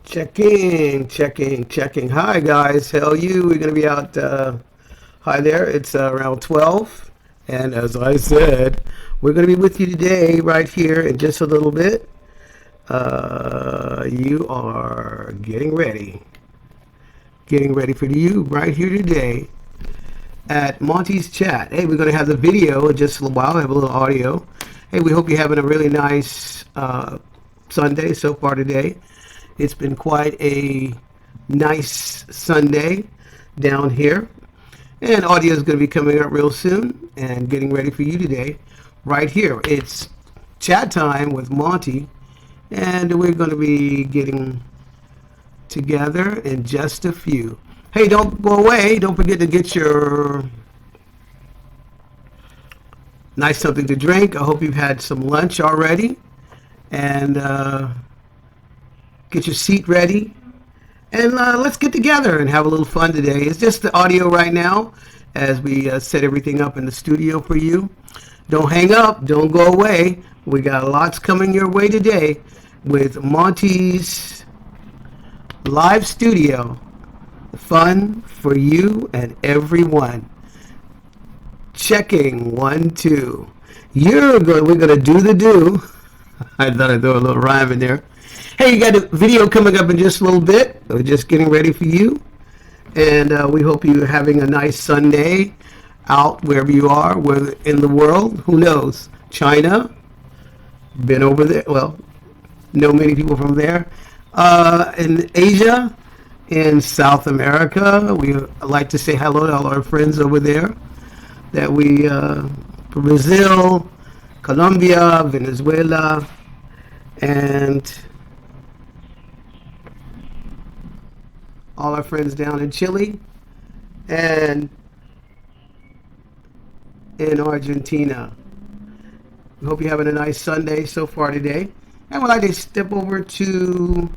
Checking. Hi guys, how are you? We're gonna be out. Hi there. It's around 12, and as I said, we're gonna be with you today, right here, in just a little bit. You are getting ready for you right here today at Monty's Chat. Hey, we're gonna have the video in just a little while. Have a little audio. Hey, we hope you're having a really nice Sunday so far today. It's been quite a nice Sunday down here. And audio is going to be coming up real soon and getting ready for you today right here. It's chat time with Monty, and we're going to be getting together in just a few. Hey, don't go away. Don't forget to get your nice something to drink. I hope you've had some lunch already. And get your seat ready, and let's get together and have a little fun today. It's just the audio right now as we set everything up in the studio for you. Don't hang up. Don't go away. We got lots coming your way today with Monty's live studio. Fun for you and everyone. Checking 1, 2. We're gonna do the do. I thought I'd throw a little rhyme in there. Hey, you got a video coming up in just a little bit. We're just getting ready for you. And we hope you're having a nice Sunday out wherever you are, where in the world. Who knows? China. Been over there. Well, know many people from there. In Asia, in South America. We like to say hello to all our friends over there. Brazil, Colombia, Venezuela, and all our friends down in Chile and in Argentina. We hope you're having a nice Sunday so far today. And we'd like to step over to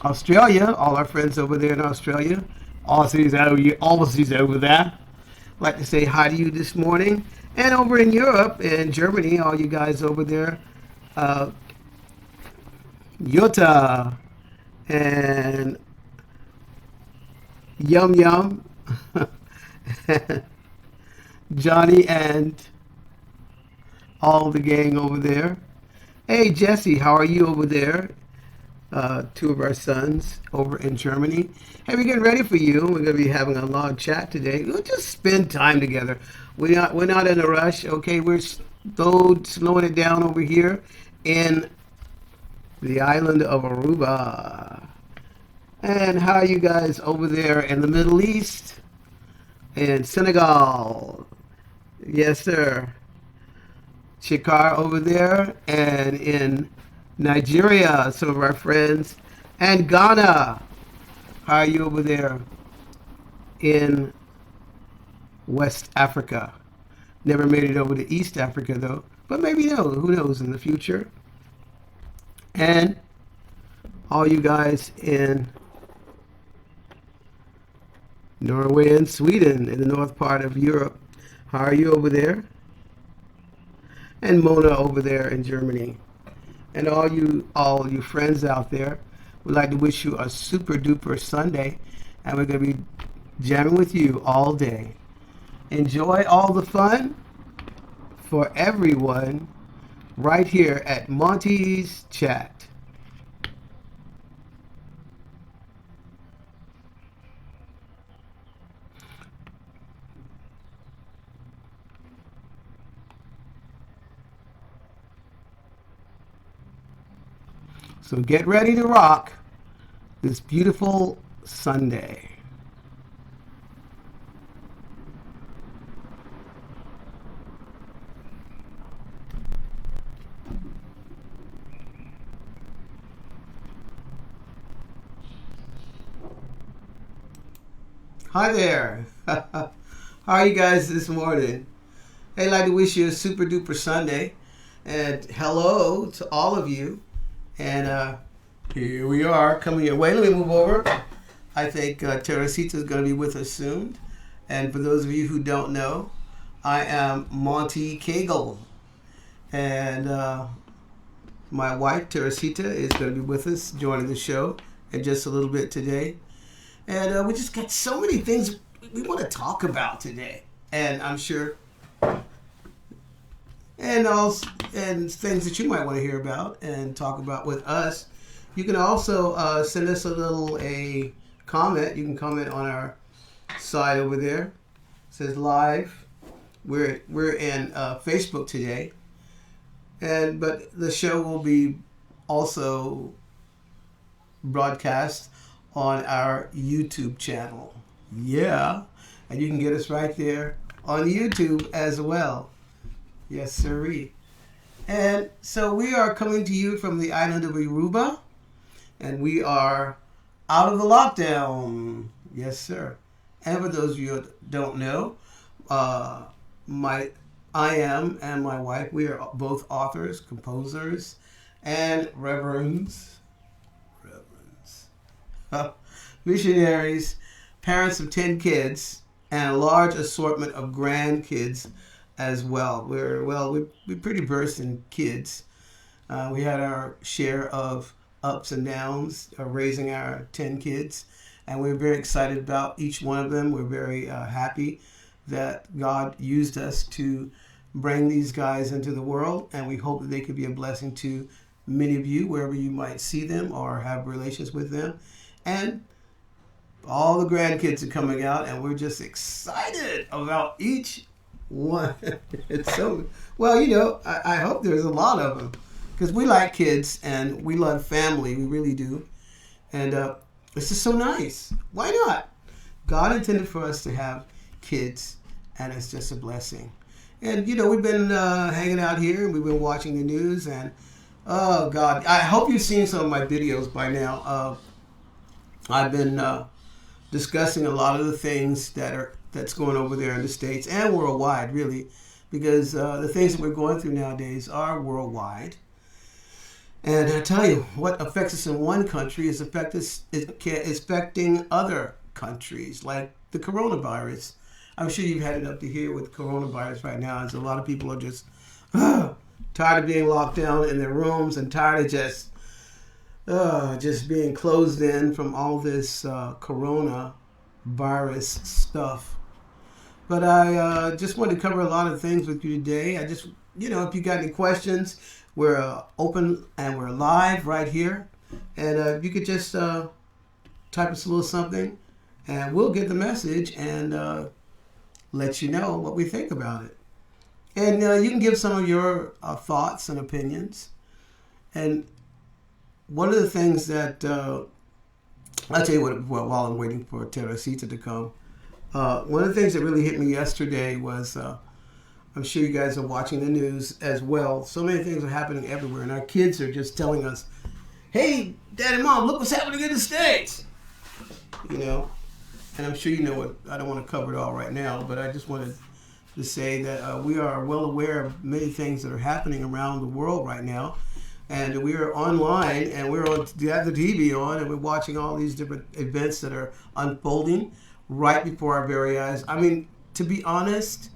Australia, all our friends over there in Australia. Aussies over there. I'd like to say hi to you this morning. And over in Europe and Germany, all you guys over there, Jutta and Yum Yum, Johnny, and all the gang over there. Hey Jesse, how are you over there? Two of our sons over in Germany. Hey, we're getting ready for you. We're going to be having a long chat today. We'll just spend time together. We're not in a rush. Okay, we're slowing it down over here in the island of Aruba. And how are you guys over there in the Middle East? In Senegal. Yes, sir. Chikar over there. And in Nigeria, some of our friends. And Ghana. How are you over there in West Africa? Never made it over to East Africa, though. But maybe, who knows in the future. And all you guys in Norway and Sweden in the north part of Europe. How are you over there? And Mona over there in Germany. And all you friends out there, we'd like to wish you a super duper Sunday. And we're going to be jamming with you all day. Enjoy all the fun for everyone right here at Monty's Chat. So get ready to rock this beautiful Sunday. Hi there. How are you guys this morning? Hey, I'd like to wish you a super duper Sunday. And hello to all of you. And here we are coming your way. Let me move over. I think Teresita is going to be with us soon. And for those of you who don't know, I am Monte Cagle. And My wife, Teresita, is going to be with us, joining the show in just a little bit today. And we just got so many things we want to talk about today. And I'm sure, and things that you might want to hear about and talk about with us. You can also send us a comment. You can comment on our side over there. It says live. We're in Facebook today. But the show will be also broadcast on our YouTube channel. Yeah. And you can get us right there on YouTube as well. Yes, sirree. And so we are coming to you from the island of Aruba. And we are out of the lockdown. Yes, sir. And for those of you who don't know, I am and my wife, we are both authors, composers, and reverends, missionaries, parents of 10 kids, and a large assortment of grandkids as well. We're pretty versed in kids. We had our share of ups and downs raising our 10 kids, and we're very excited about each one of them. We're very happy that God used us to bring these guys into the world, and we hope that they could be a blessing to many of you wherever you might see them or have relations with them. And all the grandkids are coming out, and we're just excited about each one. It's so, well, I hope there's a lot of them, because we like kids and we love family. We really do. And it's just so nice. Why not? God intended for us to have kids, and it's just a blessing. And we've been hanging out here, and we've been watching the news, and oh God, I hope you've seen some of my videos by now. I've been discussing a lot of the things that's going over there in the States and worldwide, really, because the things that we're going through nowadays are worldwide. And I tell you, what affects us in one country is affecting other countries, like the coronavirus. I'm sure you've had it up to here with coronavirus right now, as a lot of people are just tired of being locked down in their rooms and tired of just being closed in from all this coronavirus stuff. But I just wanted to cover a lot of things with you today. I just, if you got any questions, we're open and we're live right here. And if you could just type us a little something, and we'll get the message and let you know what we think about it. And you can give some of your thoughts and opinions. And one of the things that, I'll tell you what, while I'm waiting for Teresita to come, one of the things that really hit me yesterday was, I'm sure you guys are watching the news as well. So many things are happening everywhere, and our kids are just telling us, hey, Dad and Mom, look what's happening in the States. And I'm sure you know what, I don't want to cover it all right now, but I just wanted to say that we are well aware of many things that are happening around the world right now. And we are online, and we have the TV on, and we're watching all these different events that are unfolding right before our very eyes. I mean, to be honest,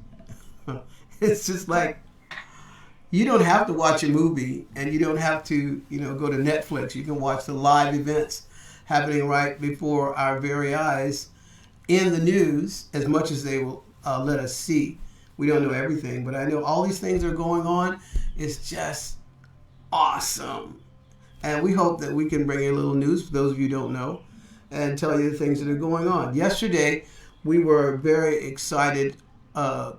it's just like, you don't have to watch a movie, and you don't have to, go to Netflix. You can watch the live events happening right before our very eyes in the news, as much as they will let us see. We don't know everything, but I know all these things are going on. It's just awesome. And we hope that we can bring you a little news for those of you who don't know and tell you the things that are going on. Yesterday, we were very excited and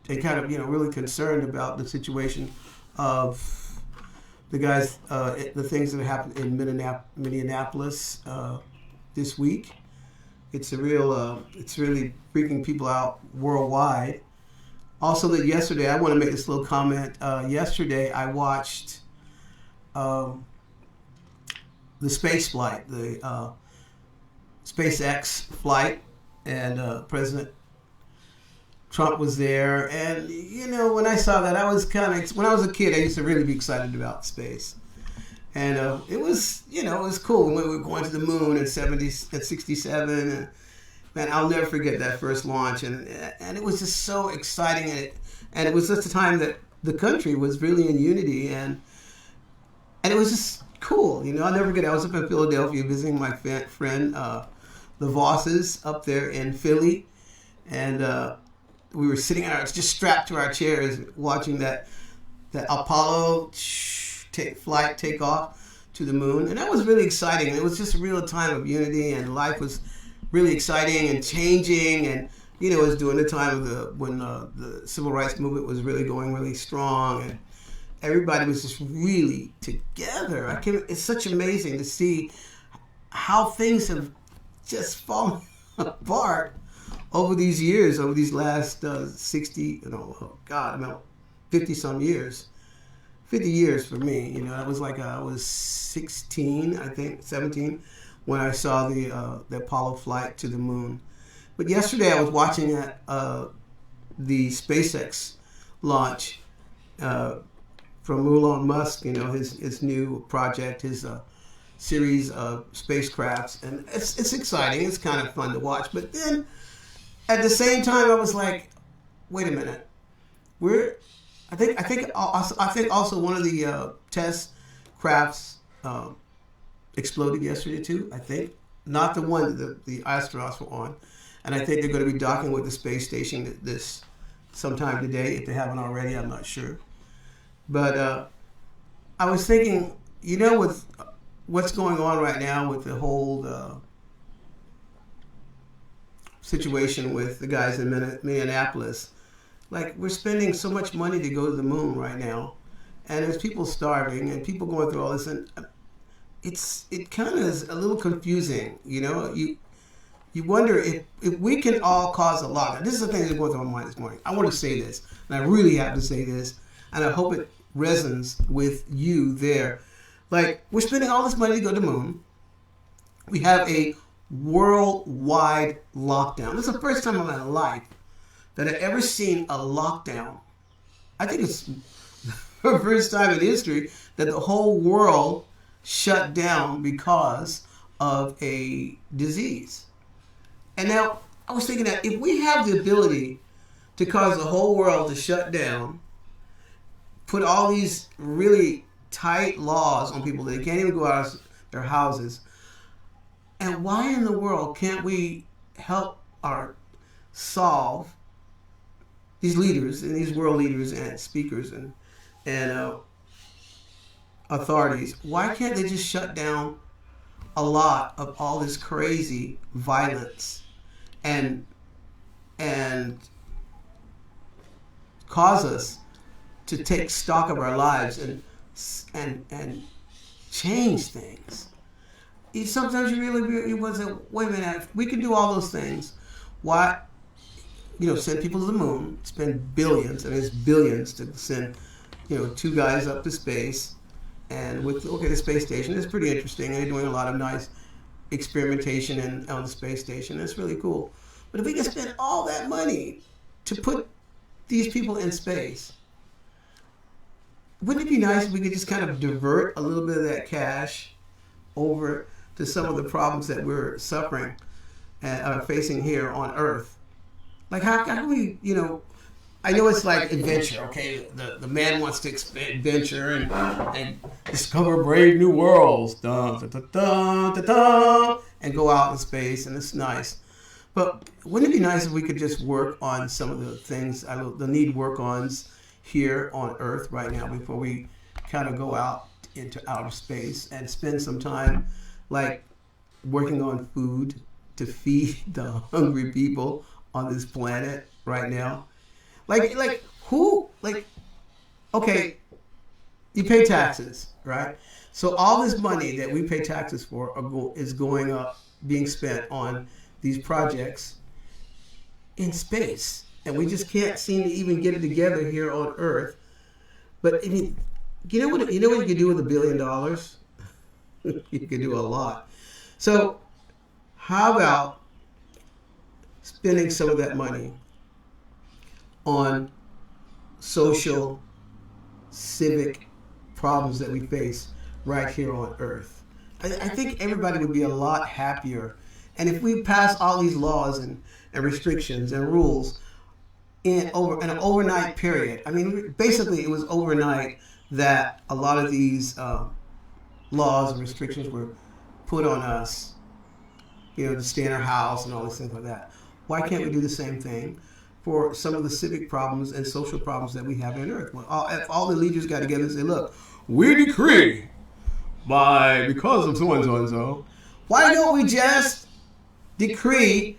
kind of, really concerned about the situation of the guys, the things that happened in Minneapolis this week. It's it's really freaking people out worldwide. Also, that yesterday, I want to make this little comment. Yesterday, I watched the space flight, the SpaceX flight, and President Trump was there. And, when I saw that, I was when I was a kid, I used to really be excited about space. And it was cool when we were going to the moon at 67. And, man, I'll never forget that first launch. And it was just so exciting. And it was just a time that the country was really in unity. And and it was just cool. I'll never forget. I was up in Philadelphia visiting my friend, the Vosses, up there in Philly, and we were sitting just strapped to our chairs, watching that Apollo take off to the moon, and that was really exciting. It was just a real time of unity, and life was really exciting and changing, and it was during the time of when the civil rights movement was really going really strong, and everybody was just really together. It's such amazing to see how things have just fallen apart over these years, over these last 60, 50 some years. 50 years for me. That was like I was 16, I think, 17, when I saw the Apollo flight to the moon. But yesterday I was watching the SpaceX launch from Elon Musk, his new project, his series of spacecrafts, and it's exciting. It's kind of fun to watch. But then at the same time, I was like, wait a minute, I think also one of the test crafts exploded yesterday too. I think not the one that the astronauts were on, and I think they're going to be docking with the space station this sometime today if they haven't already. I'm not sure, but I was thinking, with what's going on right now with the whole situation with the guys in Minneapolis. Like, we're spending so much money to go to the moon right now, and there's people starving and people going through all this, and it kind of is a little confusing. You wonder if we can all cause a lockdown. This is the thing that's going through my mind this morning. I want to say this, and I really have to say this, and I hope it resonates with you there. Like, we're spending all this money to go to the moon. We have a worldwide lockdown. This is the first time in my life that I've ever seen a lockdown. I think it's the first time in history that the whole world shut down because of a disease. And now I was thinking that if we have the ability to cause the whole world to shut down, put all these really tight laws on people that they can't even go out of their houses, and why in the world can't we help solve these leaders and these world leaders and speakers and authorities? Why can't they just shut down a lot of all this crazy violence and cause us to take stock of our lives and change things? Sometimes you want to say, wait a minute, if we can do all those things, why? Send people to the moon, spend billions, and it's billions to send, 2 guys up to space, and the space station is pretty interesting, and they're doing a lot of nice experimentation on the space station. It's really cool. But if we can spend all that money to put these people in space, wouldn't it be nice if we could just kind of divert a little bit of that cash over to some of the problems that we're suffering and are facing here on Earth? Like, how can we, I know it's like adventure, okay? The man wants to adventure and discover brave new worlds, dun, dun, dun, dun, dun, dun, and go out in space, and it's nice. But wouldn't it be nice if we could just work on some of the things, the need work-ons here on Earth right now before we kind of go out into outer space and spend some time, like, working on food to feed the hungry people on this planet right now? Okay, you pay taxes, right? So all this money that we pay taxes for is going up, being spent on these projects in space, and we just can't seem to even get it together here on Earth. But you know what you can do with $1 billion? You can do a lot. So how about spending some of that money on social, civic problems that we face right here on Earth? I think everybody would be a lot happier. And if we pass all these laws and restrictions and rules in an overnight period, I mean, basically it was overnight that a lot of these laws and restrictions were put on us, to stay in our house and all these things like that. Why can't we do the same thing for some of the civic problems and social problems that we have on Earth? Well, if all the leaders got together and say, look, we decree because of so and so and so, why don't we just decree,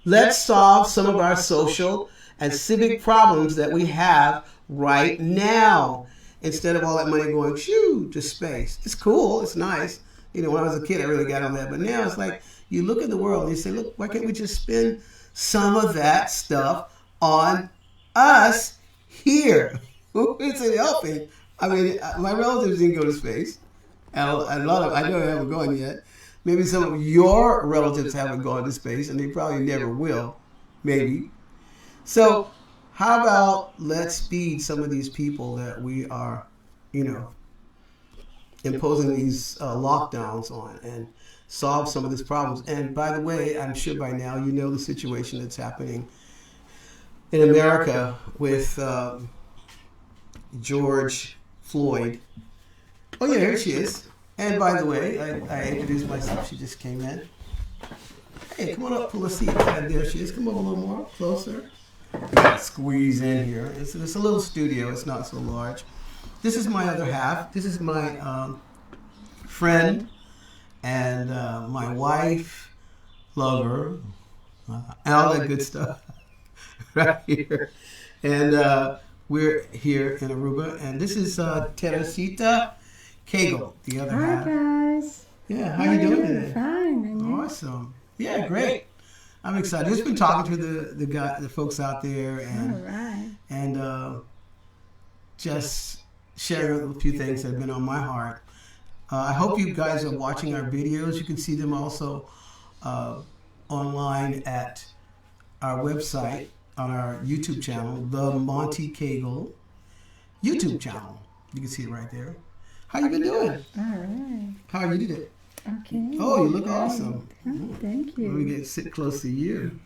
let's solve some of our social and civic problems that we have right now, instead of all that money going to space. It's cool, it's nice. When I was a kid, I really got on that. But now it's like, you look at the world and you say, look, why can't we just spend some of that stuff on us here? Who isn't helping? I mean, my relatives didn't go to space. And a lot of, I know they haven't gone yet. Maybe some of your relatives haven't gone to space, and they probably never will. Maybe. So, how about let's feed some of these people that we are, imposing these lockdowns on, and solve some of these problems. And by the way, I'm sure by now you know the situation that's happening in America with George Floyd. Oh yeah, here she is. And by the way, I introduced myself. She just came in. Hey, come on up, pull a seat. There she is. Come up a little more, closer. Squeeze in here. It's a little studio. It's not so large. This is my other half. This is my friend and my wife, lover, and all that good stuff right here. And we're here in Aruba. And this is Teresita Cagle, the other half. Hi, guys. Yeah, how you doing today? Fine. Awesome. Yeah, great. I'm excited. Just been talking to the folks out there, and just sharing a few things that have been on my heart. I hope you guys are watching our videos. You can see them also online at our website, on our YouTube channel, the MONTE CAGLE YouTube channel. You can see it right there. How you been doing? All right. How are you today? Okay. Oh, you look awesome. Oh, thank you. Let me sit close to you.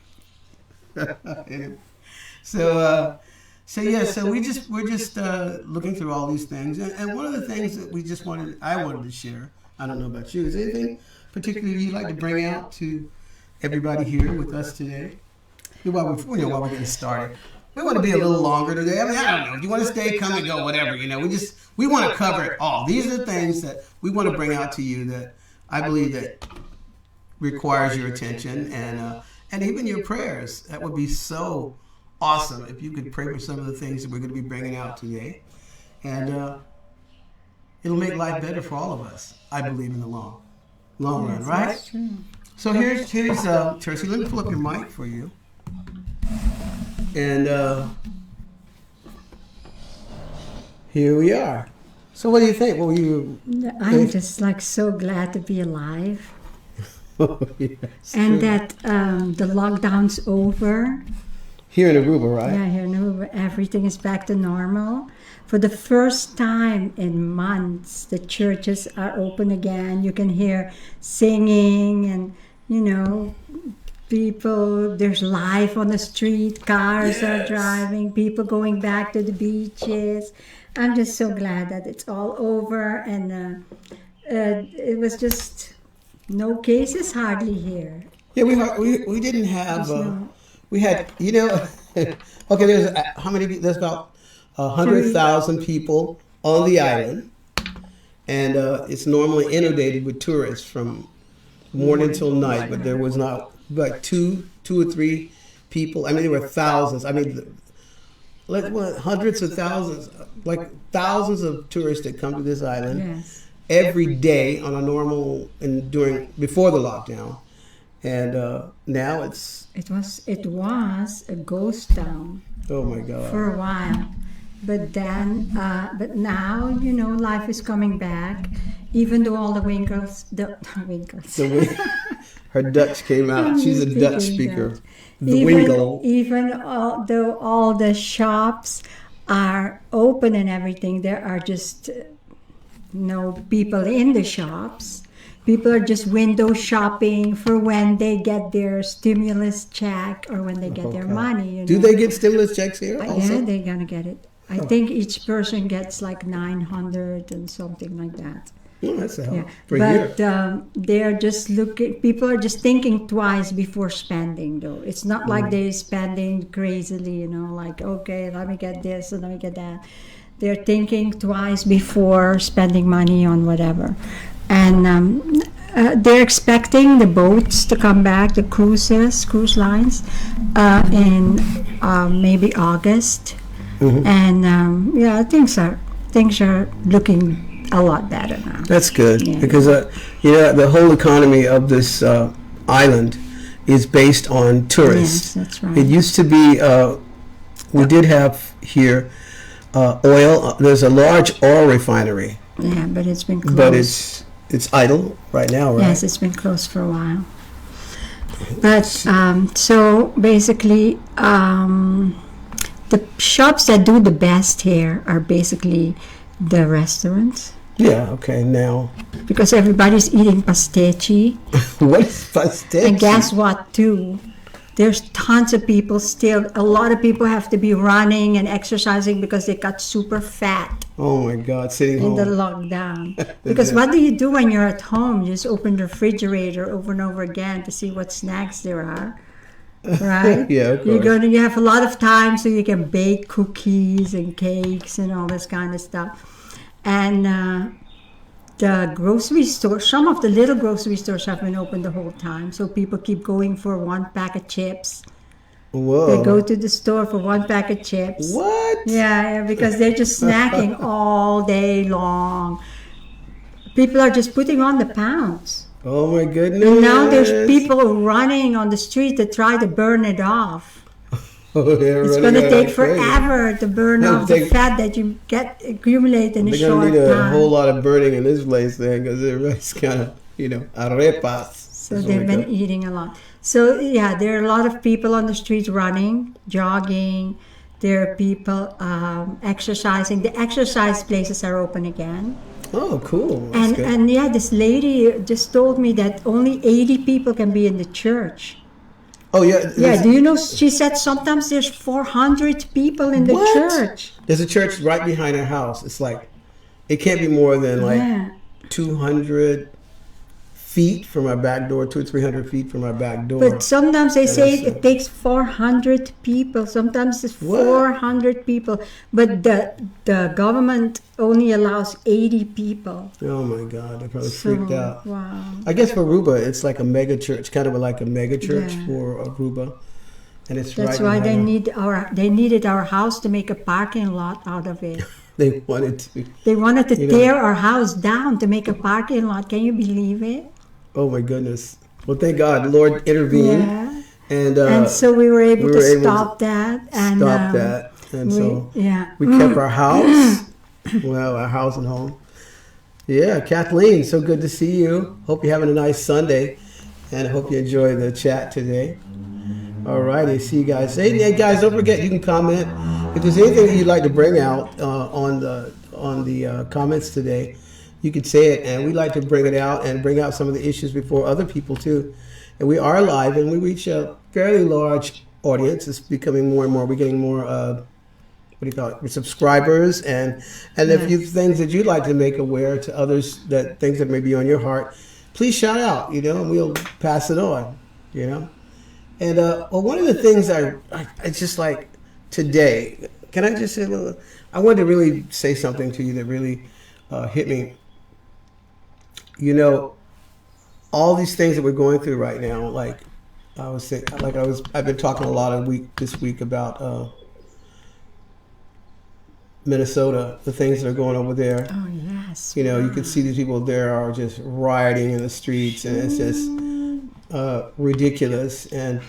So we're just looking through all these things, and one of the things that I wanted to share. I don't know about you. Is there anything particularly you'd like to bring out to everybody here with us today? While we're getting started, we want to be a little longer today. I mean, I don't know. If you want to stay, come and go, whatever. We want to cover it all. These are the things that we want to bring out to you that I believe that requires your attention and even your prayers. That would be so awesome if you could pray for some of the things that we're going to be bringing out today. And it'll make life better for all of us, I believe, in the long run, right? That's true. So here's Tracy. Let me pull up your mic for you. And here we are. So what do you think? I'm just so glad to be alive. Oh, yeah, and true. That the lockdown's over. Here in Aruba, right? Yeah, here in Aruba, everything is back to normal. For the first time in months, the churches are open again. You can hear singing and, people, there's life on the street, cars are driving, people going back to the beaches. I'm just so glad that it's all over, and it was just no cases hardly here. Yeah, we didn't have, we had, okay, there's how many, there's about 100,000 people on the island, and it's normally inundated with tourists from morning till night, but there was not like two or three people. I mean, there were thousands. I mean, hundreds of thousands, like thousands of tourists that come to this island every day on a normal and before the lockdown, and now it was a ghost town. Oh my God! For a while, but now life is coming back. Even though all the winkles. Her Dutch came out. She's a Dutch speaker. Even though all the shops are open and everything, there are just no people in the shops. People are just window shopping for when they get their stimulus check or when they get their money. Do they get stimulus checks here also? Yeah, they're going to get it. I think each person gets like 900 and something like that. Oh, that's a hell Yeah, for a year. but they're just looking. People are just thinking twice before spending. Though it's not like they're spending crazily. Like okay, let me get this and let me get that. They're thinking twice before spending money on whatever, and they're expecting the boats to come back, the cruise lines, in maybe August, and yeah, things are looking a lot better now. That's good Yeah. because the whole economy of this island is based on tourists. Yes, that's right. It used to be we did have here oil. There's a large oil refinery, Yeah, but it's been closed. but it's idle right now, right? Yes, it's been closed for a while. But so basically, the shops that do the best here are basically the restaurants. Yeah. Okay. Now, Because everybody's eating pastici. what is pastiche? And guess what, too? There's tons of people still. A lot of people have to be running and exercising because they got super fat Oh my God! Sitting in home. the lockdown. Because what do you do when you're at home? You just open the refrigerator over and over again to see what snacks there are. Right? Yeah, of You're course. you have a lot of time so you can bake cookies and cakes and all this kind of stuff. And the grocery store, some of the little grocery stores have been open the whole time. So people keep going for one pack of chips. Whoa. They go to the store for one pack of chips. What? Yeah, because they're just snacking all day long. People are just putting on the pounds. Oh my goodness. And now there's people running on the street to try to burn it off. Oh, they're It's running going to out take of crazy. forever to burn It'll off the take- fat that you accumulate in a They're short gonna need a time. whole lot of burning in this place then, because everybody's kind of, arepas. So they've been eating a lot. So yeah, there are a lot of people on the streets running, jogging. There are people exercising. The exercise places are open again. Oh, cool. That's And good. and yeah, this lady just told me that only 80 people can be in the church. Oh, yeah. Yeah, do you know? She said sometimes there's 400 people in the What? church. There's a church right behind her house. It's like, it can't be more than like Yeah. 200 feet from our back door, 200 or 300 feet from our back door. But sometimes they say that's, it takes 400 people. Sometimes it's What? 400 people. But the government only allows 80 people. Oh my God, they're probably So, freaked out. wow. I guess for Aruba, it's like a mega church, kind of like a mega church Yeah. for Aruba. And it's That's right why behind her. they needed our house to make a parking lot out of it. They wanted to. They wanted to You know. tear our house down to make a parking lot. Can you believe it? Oh my goodness. Well, thank God, the Lord intervened. Yeah. And, And so we were able we to were able to stop that. And stop that. And so we kept our house. Well, our house and home. Yeah, Kathleen, so good to see you. Hope you're having a nice Sunday. And I hope you enjoy the chat today. All righty, see you guys. Hey, guys, don't forget, you can comment. If there's anything that you'd like to bring out on the comments today, you could say it, and we'd like to bring it out and bring out some of the issues before other people too. And we are live, and we reach a fairly large audience. It's becoming more and more. We're getting more, subscribers, and if you have things that you'd like to make aware to others, that things that may be on your heart, please shout out, and we'll pass it on, And one of the things I just like today, can I just say, I wanted to really say something to you that really hit me. All these things that we're going through right now, like I've been talking a lot this week about Minnesota, the things that are going over there. oh, yes. You can see these people there are just rioting in the streets, and it's just ridiculous. And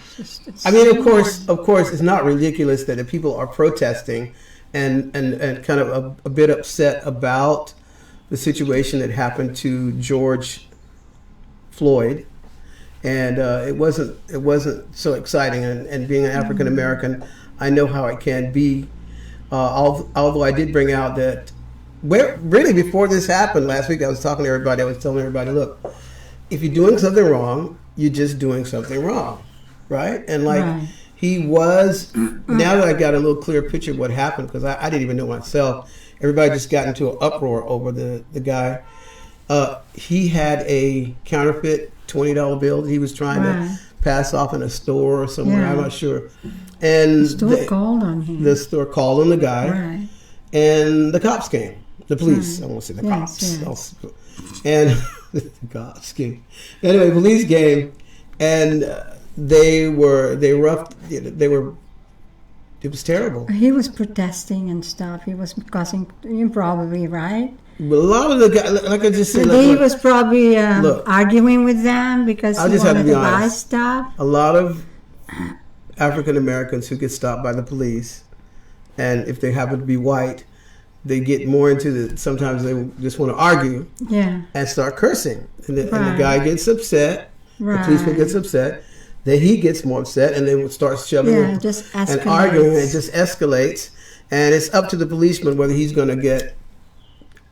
I mean, of course, it's not ridiculous that the people are protesting and kind of a bit upset about the situation that happened to George Floyd, and it wasn't so exciting. And being an African American, I know how it can be. Although I did bring out that, really before this happened last week, I was talking to everybody. I was telling everybody, look, if you're doing something wrong, you're just doing something wrong, right? And Right. he was. Now that I got a little clearer picture of what happened, because I didn't even know myself. Everybody just got into an uproar over the guy. He had a counterfeit $20 bill that he was trying to pass off in a store or somewhere. Yeah. I'm not sure. And The store called on him. The store called on the guy, Right. and the cops came. The police. I won't say the Yes, cops. And the cops came. Anyway, police came, and they were. It was terrible. He was protesting and stuff. He was causing, probably, right? But a lot of the guys, like I just said, He was probably arguing with them because I he just have to wanted be to buy honest. stuff. A lot of African Americans who get stopped by the police, and if they happen to be white, they get more into the. Sometimes they just want to argue and start cursing, and the guy gets upset. The policeman gets upset. Then he gets more upset, and then starts shoving and arguing, and it just escalates. And it's up to the policeman whether he's going to get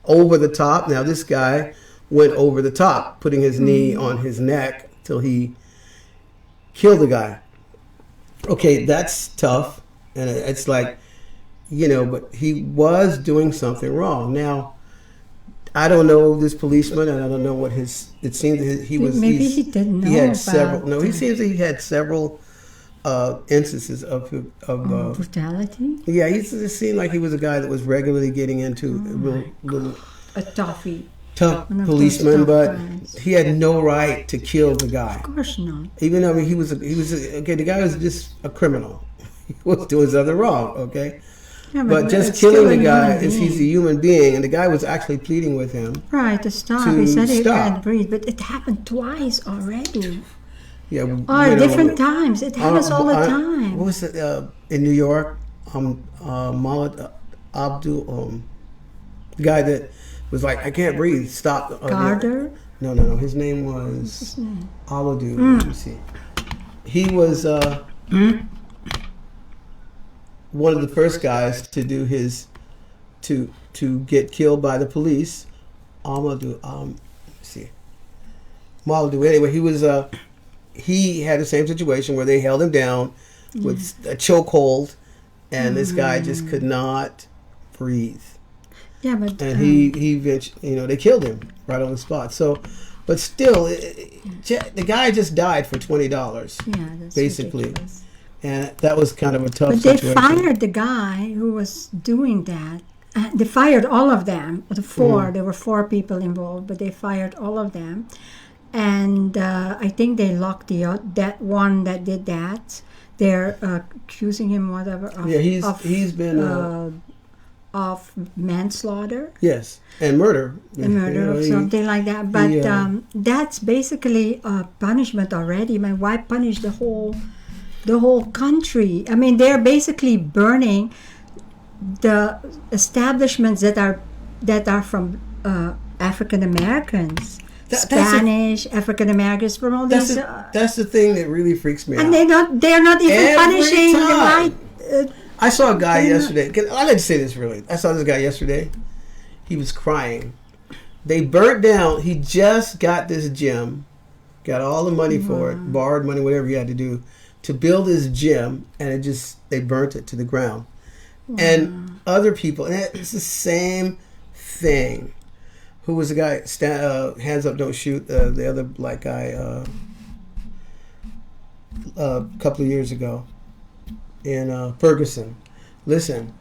over the top. Now this guy went over the top, putting his knee on his neck till he killed the guy. Okay, that's tough, and it's like, but he was doing something wrong. Now, I don't know this policeman, and I don't know what his. It seems that he was. Maybe he didn't know. He had several. No, he seems that he had several instances of brutality. Yeah, he just seemed like he was a guy that was regularly getting into little a tough policeman, but he had no right to kill the guy. Of course not. Even though he was okay, the guy was just a criminal. He was doing something wrong. Okay. Yeah, but just killing the guy is he's a human being, and the guy was actually pleading with him. Right, to stop. He said he can't breathe, but it happened twice already. Yeah. Different times. It happens all the time. What was it in New York? Mulad Abdul, the guy that was like, I can't breathe. Stop. Carter? No. His name was Aladu. Let me see. He was one of the first guys to do his to get killed by the police. Amadou. Maladu. Anyway, he was he had the same situation where they held him down with a chokehold, and this guy just could not breathe. Yeah, but and he eventually, they killed him right on the spot. So, but still, the guy just died for $20. Yeah, that's basically. Ridiculous. And that was kind of a tough But situation. they fired the guy who was doing that. They fired all of them. The four. There were 4 people involved, but they fired all of them. And I think they locked that one that did that. They're accusing him he's been of manslaughter. Yes, and murder. And murder or something like that. But that's basically a punishment already. Why punish the whole country? I mean, they're basically burning the establishments that are from African Americans, Spanish African Americans, from all these. That's the thing that really freaks me out. And they're not even punishing the white. I saw a guy yesterday. I like to say this really. I saw this guy yesterday. He was crying. They burnt down. He just got this gym, got all the money for it, borrowed money, whatever he had to do, to build his gym, and they burnt it to the ground. And other people, and it's the same thing. Who was the guy? Hands up, don't shoot. The other black guy. A couple of years ago, in Ferguson. Listen,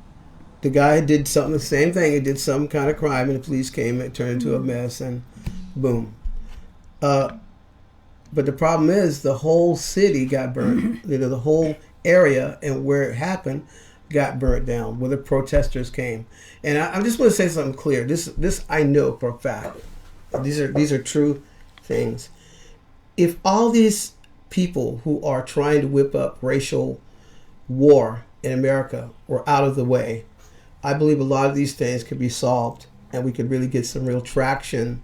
the guy did something. The same thing. He did some kind of crime, and the police came. And it turned into a mess, and boom. But the problem is, the whole city got burned. The whole area and where it happened got burnt down, where the protesters came. And I just want to say something clear. This I know for a fact. These are true things. If all these people who are trying to whip up racial war in America were out of the way, I believe a lot of these things could be solved, and we could really get some real traction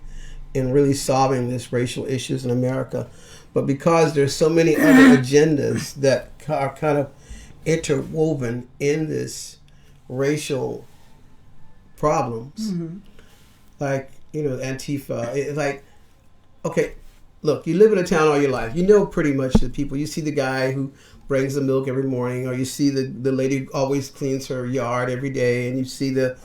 in really solving this racial issues in America. But because there's so many other agendas that are kind of interwoven in this racial problems, like Antifa. It's like, okay, look, you live in a town all your life. You know pretty much the people. You see the guy who brings the milk every morning, or you see the lady who always cleans her yard every day, and you see the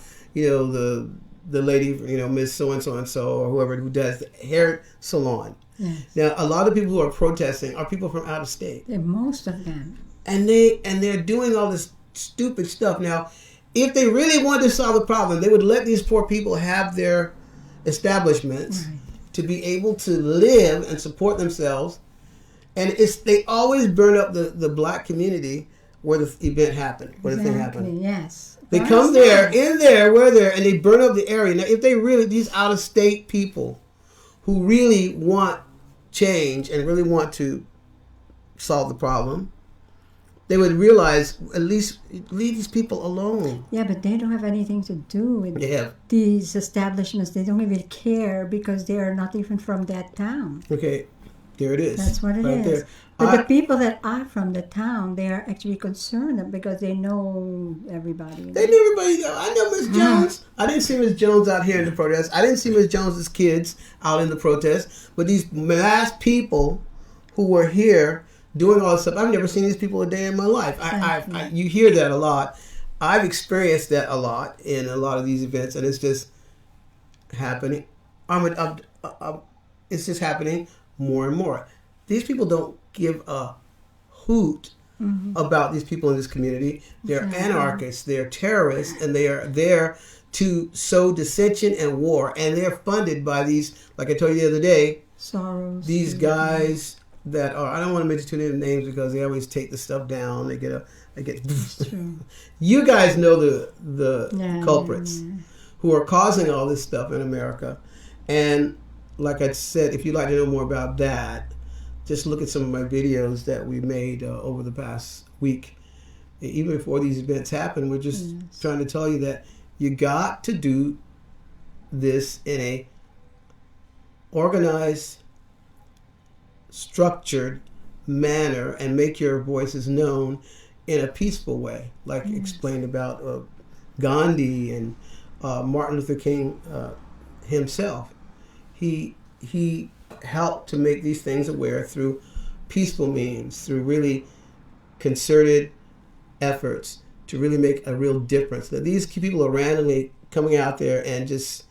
the lady, Miss So and so or whoever who does the hair salon. Yes. Now, a lot of people who are protesting are people from out of state. Most of them. And they're doing all this stupid stuff. Now, if they really wanted to solve the problem, they would let these poor people have their establishments to be able to live and support themselves. And they always burn up the black community where the event happened, where the thing happened. Yes. They come there, we're there, and they burn up the area. Now, if they really, these out-of-state people who really want change and really want to solve the problem, they would realize, at least leave these people alone. Yeah, but they don't have anything to do with these establishments. They don't even care because they are not even from that town. Okay, there it is. That's what it is. There. But the people that are from the town, they are actually concerned because they know everybody. They knew everybody. I know Miss Jones. I didn't see Miss Jones out here in the protest. I didn't see Miss Jones's kids out in the protest. But these mass people who were here doing all this stuff, I've never seen these people a day in my life. You hear that a lot. I've experienced that a lot in a lot of these events, and it's just happening. It's just happening more and more. These people don't give a hoot about these people in this community. They're anarchists, they're terrorists, and they are there to sow dissension and war. And they're funded by these, like I told you the other day, Soros. These guys that are, I don't want to mention too many names because they always take the stuff down. They get you guys know the culprits who are causing all this stuff in America. And like I said, if you'd like to know more about that, just look at some of my videos that we made over the past week. Even before these events happen, we're just trying to tell you that you got to do this in a organized, structured manner and make your voices known in a peaceful way, like explained about Gandhi and Martin Luther King himself. He helped to make these things aware through peaceful means, through really concerted efforts to really make a real difference. Now, these people are randomly coming out there and just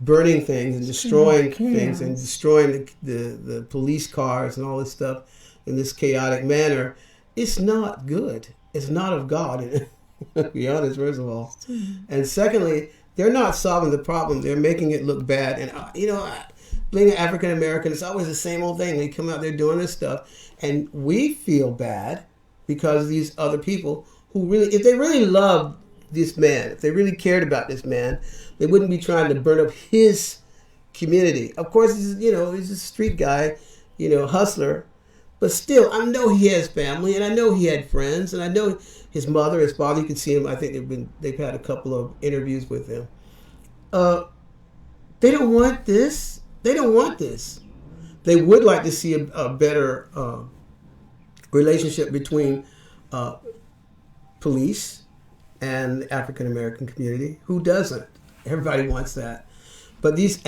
burning things and destroying things and destroying the police cars and all this stuff in this chaotic manner. It's not good. It's not of God, to be honest, first of all. And secondly, they're not solving the problem. They're making it look bad. And, being an African American, it's always the same old thing. They come out there doing this stuff. And we feel bad because of these other people who really, if they really loved this man, if they really cared about this man, they wouldn't be trying to burn up his community. Of course, he's a street guy, hustler. But still, I know he has family, and I know he had friends, and I know his mother, his father. You can see him. I think they've had a couple of interviews with him. They don't want this. They don't want this. They would like to see a better relationship between police and the African American community. Who doesn't? Everybody wants that. But these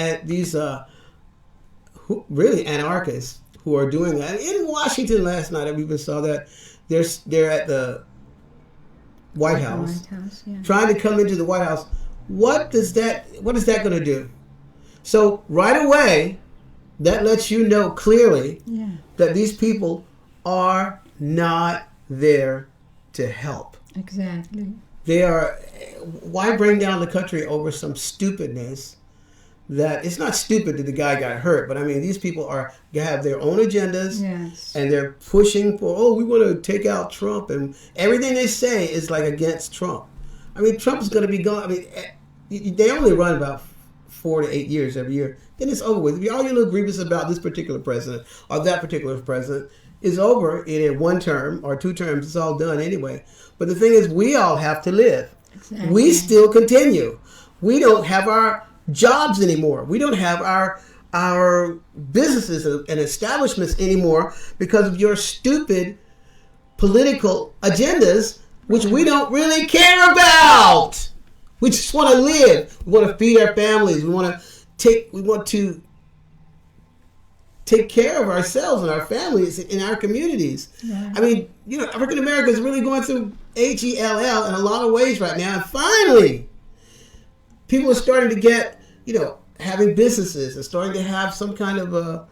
really anarchists who are doing that in Washington last night, I even saw that they're at the White House, trying to come into the White House. What is that going to do? So right away, that lets you know clearly that these people are not there to help. Exactly. They are. Why bring down the country over some stupidness? That it's not stupid that the guy got hurt, but I mean, these people have their own agendas, and they're pushing for, we want to take out Trump, and everything they say is like against Trump. I mean, Trump's going to be gone. I mean, they only run about 4 to 8 years every year. Then it's over with. All your little grievance about this particular president or that particular president is over in one term or 2 terms. It's all done anyway. But the thing is, we all have to live. Exactly. We still continue. We don't have our jobs anymore. We don't have our businesses and establishments anymore because of your stupid political agendas, which we don't really care about. We just want to live. We want to feed our families. We want to take care of ourselves and our families in our communities. Yeah. I mean, African Americans are really going through HELL in a lot of ways right now. And finally, people are starting to get, having businesses and starting to have some kind of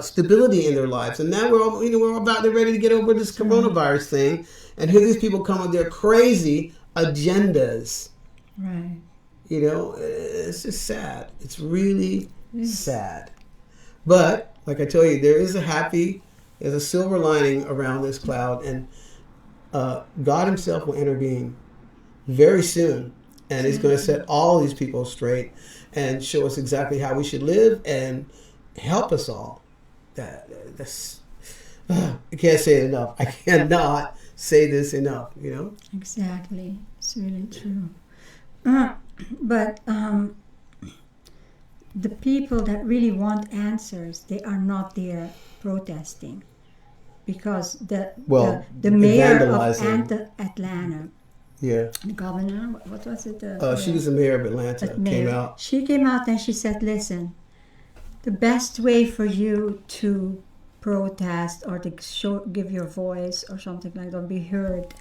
stability in their lives. And now we're all, we're about to ready to get over this coronavirus thing. And here these people come with their crazy agendas. Right. It's just sad. It's really sad. But, like I tell you, there's a silver lining around this cloud. And God himself will intervene very soon. And he's going to set all these people straight and show us exactly how we should live and help us all. That's I can't say it enough. I cannot say this enough, Exactly. It's really true. But the people that really want answers, they are not there protesting. Because the mayor of Atlanta, the governor, what was it? She was the mayor of Atlanta. Came out. She came out and she said, listen, the best way for you to protest or to give your voice or something like that, or be heard,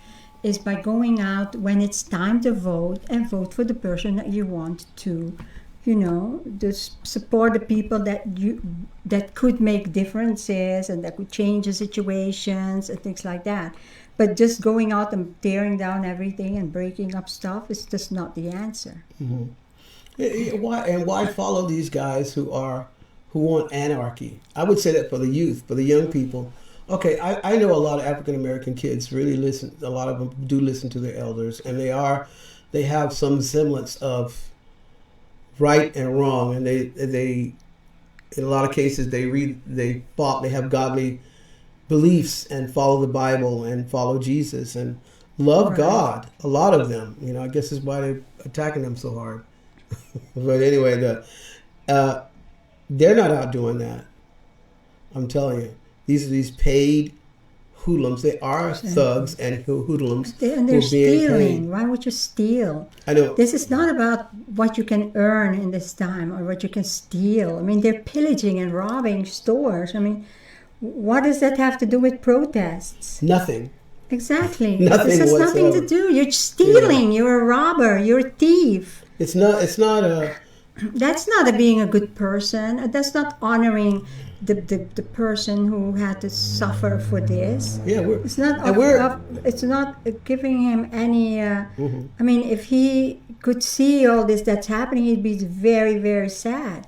is by going out when it's time to vote and vote for the person that you want to, to support the people that could make differences and that could change the situations and things like that. But just going out and tearing down everything and breaking up stuff is just not the answer. Mm-hmm. Why follow these guys who want anarchy? I would say that for the youth, for the young people. Okay, I know a lot of African American kids really listen. A lot of them do listen to their elders, and they have some semblance of right and wrong, and they in a lot of cases they have godly beliefs and follow the Bible and follow Jesus and love God. A lot of them, I guess is why they're attacking them so hard. But anyway, they're not out doing that. I'm telling you, these are these paid hoodlums. They are thugs and hoodlums. And they're stealing. Why would you steal? I know. This is not about what you can earn in this time or what you can steal. I mean, they're pillaging and robbing stores. I mean, what does that have to do with protests? Nothing. Exactly. Nothing This has whatsoever. nothing to do. You're stealing. Yeah. You're a robber. You're a thief. It's not a... That's not being a good person. That's not honoring the person who had to suffer for this. Yeah, it's not giving him any. Mm-hmm. I mean, if he could see all this that's happening, he'd be very, very sad.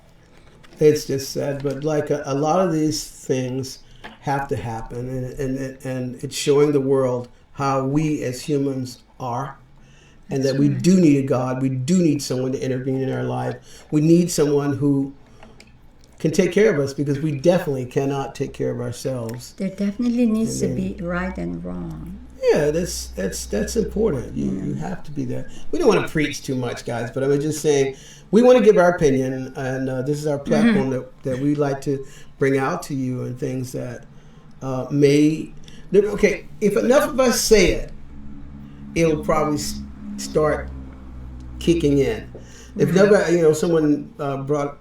It's just sad, but like a lot of these things have to happen, and it's showing the world how we as humans are. And that we do need a God. We do need someone to intervene in our life. We need someone who can take care of us, because we definitely cannot take care of ourselves. There definitely needs to be right and wrong. Yeah, that's important. You have to be there. We don't want to preach too much, guys, but I'm just saying we want to give our opinion, and this is our platform that we like to bring out to you, and things that may. Okay, if enough of us say it, it'll probably start kicking in. If nobody, someone brought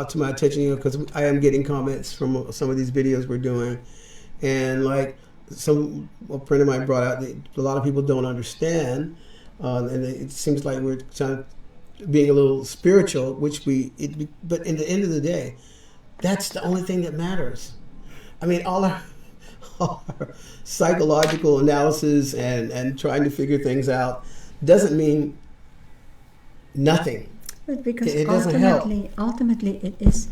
to my attention, because I am getting comments from some of these videos we're doing, and like a friend of mine brought out that a lot of people don't understand, and it seems like we're trying being a little spiritual, but in the end of the day, that's the only thing that matters. I mean, all our psychological analysis and trying to figure things out doesn't mean nothing. But because it doesn't help. Ultimately, it is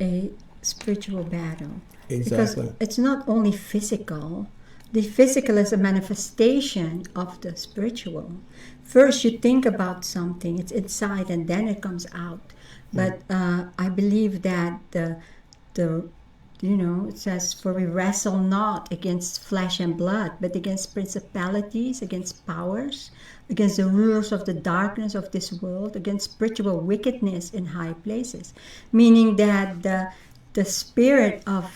a spiritual battle. Exactly. Because it's not only physical. The physical is a manifestation of the spiritual. First, you think about something, it's inside, and then it comes out. But I believe that it says, for we wrestle not against flesh and blood, but against principalities, against powers, against the rulers of the darkness of this world, against spiritual wickedness in high places. Meaning that the spirit of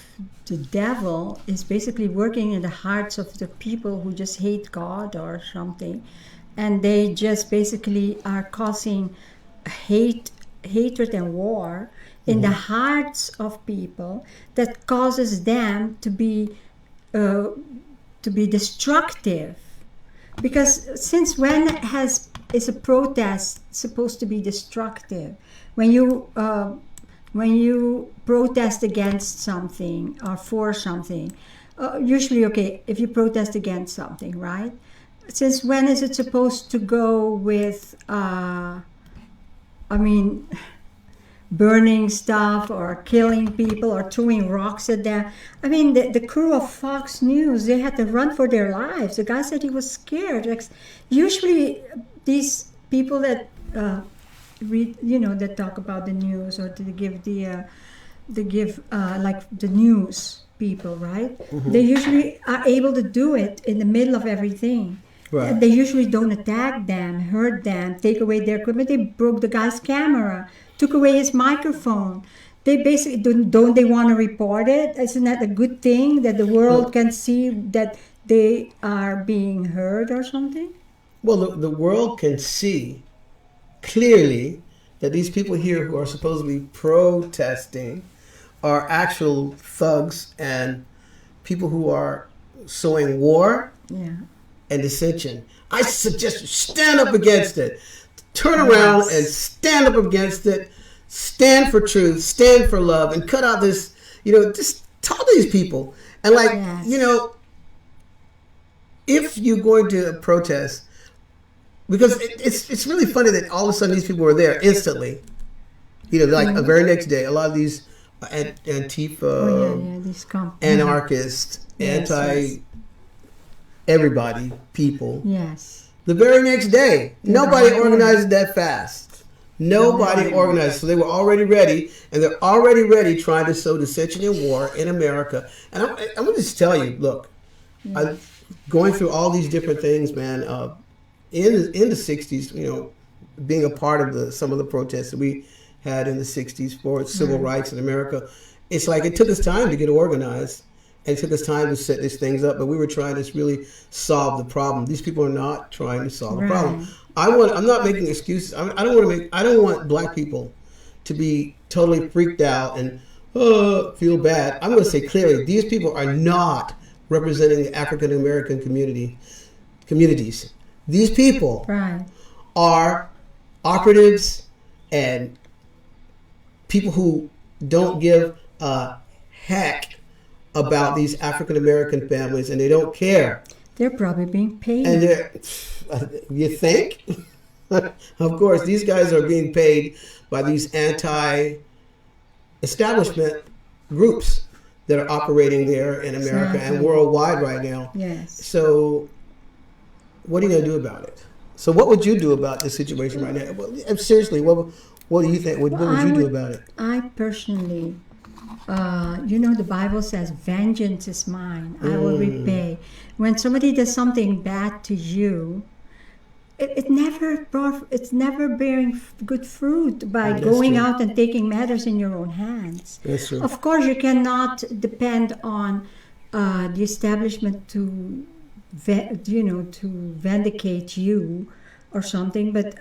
the devil is basically working in the hearts of the people who just hate God or something. And they just basically are causing hatred and war in the hearts of people, that causes them to be destructive. Because since when has is a protest supposed to be destructive? When you protest against something or for something, usually, okay, if you protest against something, right? Since when is it supposed to go with, burning stuff or killing people or throwing rocks at them? I mean, the crew of Fox News, they had to run for their lives. The guy said he was scared. Like, usually, these people that read, that talk about the news or to give like the news people, right? Mm-hmm. They usually are able to do it in the middle of everything. Right. They usually don't attack them, hurt them, take away their equipment. They broke the guy's camera, took away his microphone. They basically don't they want to report it? Isn't that a good thing that the world can see that they are being heard or something? Well, the world can see clearly that these people here who are supposedly protesting are actual thugs and people who are sowing war and dissension. I suggest you stand up against it. Turn around and stand up against it. Stand for truth. Stand for love. And cut out this, just talk to these people. And if you're going to protest, because it's really funny that all of a sudden these people were there instantly. Like the very next day, a lot of these Antifa, these anarchists, everybody, people. Yes. The very next day, nobody organized that fast. Nobody organized. So they were already ready, and they're already ready trying to sow dissension and war in America. And I'm going to just tell you, look, I'm going through all these different things, man. In the 60s, being a part of some of the protests that we had in the 60s for civil rights in America, it's like it took us time to get organized. And it took us time to set these things up, but we were trying to really solve the problem. These people are not trying to solve the problem. I'm not making excuses. I don't want black people to be totally freaked out and feel bad. I'm going to say clearly, these people are not representing the African American communities. These people are operatives and people who don't give a heck about these African American families, and they don't care. They're probably being paid. And you think? Of course, these guys are being paid by these anti-establishment groups that are operating there in America and worldwide right now. Yes. So, what are you going to do about it? So, what would you do about this situation right now? Well, seriously, what do you think? What would you do about it? I personally. The Bible says, vengeance is mine, I will repay. When somebody does something bad to you, it's never bearing good fruit by going out and taking matters in your own hands. That's true. Of course, you cannot depend on the establishment to vindicate you or something, but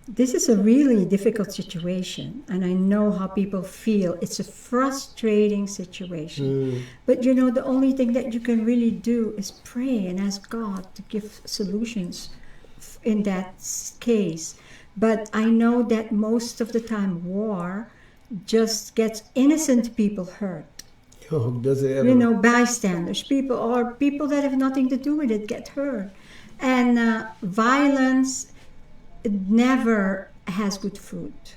this is a really difficult situation, and I know how people feel. It's a frustrating situation. But the only thing that you can really do is pray and ask God to give solutions in that case. But I know that most of the time war just gets innocent people hurt. Oh, does it ever? Bystanders, people that have nothing to do with it get hurt. And violence, it never has good fruit.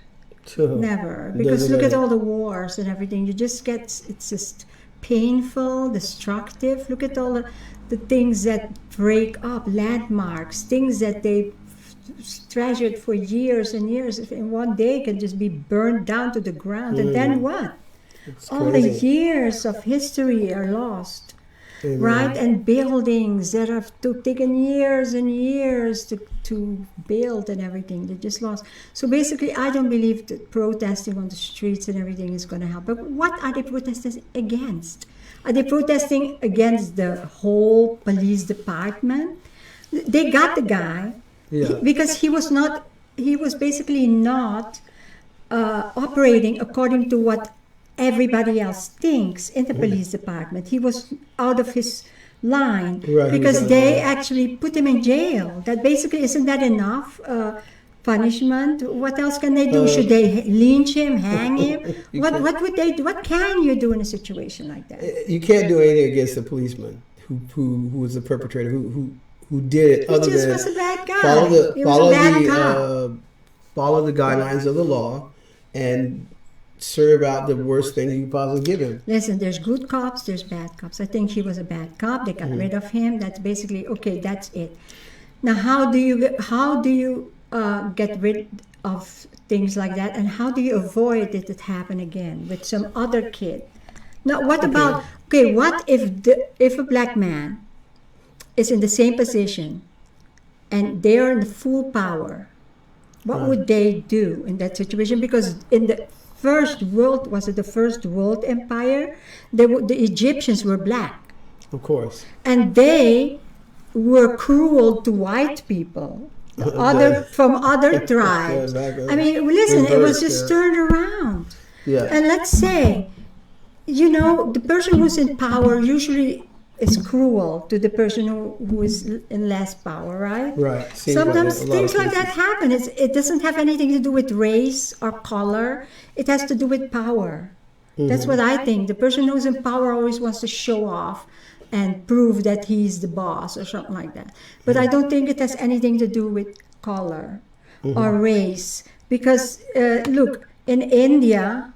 Never. Because look at all the wars and everything. It's just painful, destructive. Look at all the things that break up, landmarks, things that they treasured for years and years. In one day can just be burned down to the ground. And then what? All the years of history are lost. Amen. Right? And buildings that have taken years and years to build and everything, they just lost. So basically, I don't believe that protesting on the streets and everything is going to help. But what are they protesting against? Are they protesting against the whole police department? They got the guy because he was basically not operating according to what everybody else thinks in the police department. He was out of his line Right, he was because on they the line. actually put him in jail. That basically, isn't that enough punishment? What else can they do? Should they lynch him, hang him? What would they do? What can you do in a situation like that? You can't do anything against a policeman who was the perpetrator, who did it, He other just than was a bad guy. follow the He was a bad cop. follow the guidelines of the law and serve out the worst thing you can possibly give him. Listen, there's good cops, there's bad cops. I think he was a bad cop. They got rid of him. That's basically okay. That's it. Now, how do you get rid of things like that, and how do you avoid it to happen again with some other kid? Now, what about what if a black man is in the same position and they are in the full power? What would they do in that situation? Because in the first world, was it the first world empire? The Egyptians were black. Of course. And they were cruel to white people, from other tribes. Yeah, exactly. I mean, listen, it was Reversed, just yeah. turned around. Yeah. And let's say, the person who's in power usually is cruel to the person who is in less power, right? Right. Seems Sometimes like a lot things of like that cases. happen. It doesn't have anything to do with race or color. It has to do with power. That's what I think. The person who's in power always wants to show off and prove that he's the boss or something like that. But I don't think it has anything to do with color or race. Because, look, in India,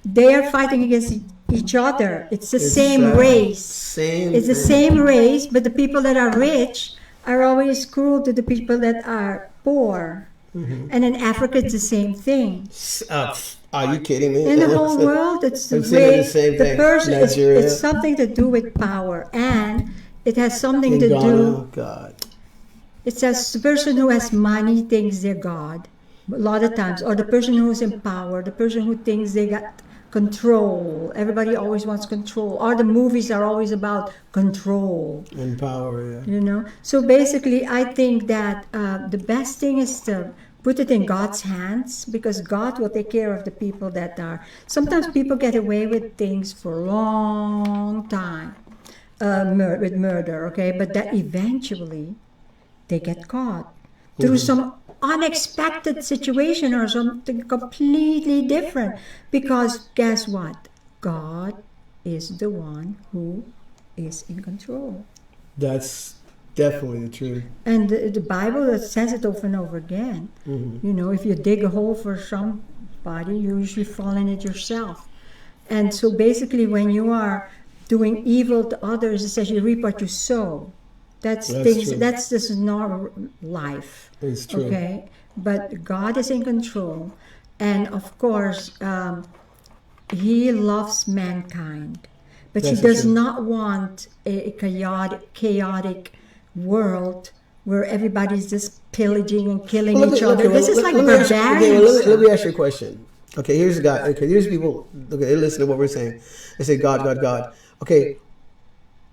they are fighting against each other. It's the same race. It's the same race, but the people that are rich are always cruel to the people that are poor. And in Africa, it's the same thing. Are you kidding me? In the whole world, it's the I'm saying way the same the thing. person. Nigeria. It's something to do with power, and it has something In to Ghana, do. God. It says the person who has money thinks they're God, a lot of times, or the person who's in power, the person who thinks they got control. Everybody always wants control, or the movies are always about control. And power, yeah. So basically, I think that the best thing is to put it in God's hands, because God will take care of the people that are. Sometimes people get away with things for a long time, with murder, okay, but that eventually they get caught through some unexpected situation or something completely different. Because guess what? God is the one who is in control. That's definitely the truth. And the Bible says it over and over again. If you dig a hole for somebody, you usually fall in it yourself. And so basically, when you are doing evil to others, it says you reap what you sow. That's things. True. That's just normal life. It's true. Okay, but God is in control, and of course, He loves mankind, but That's He does true. not want a chaotic world where everybody's just pillaging and killing each other. This is like barbarian. Let me ask you a question. Okay, here's a guy. Okay, here's people. Okay, they listen to what we're saying. They say God, God, God. Okay,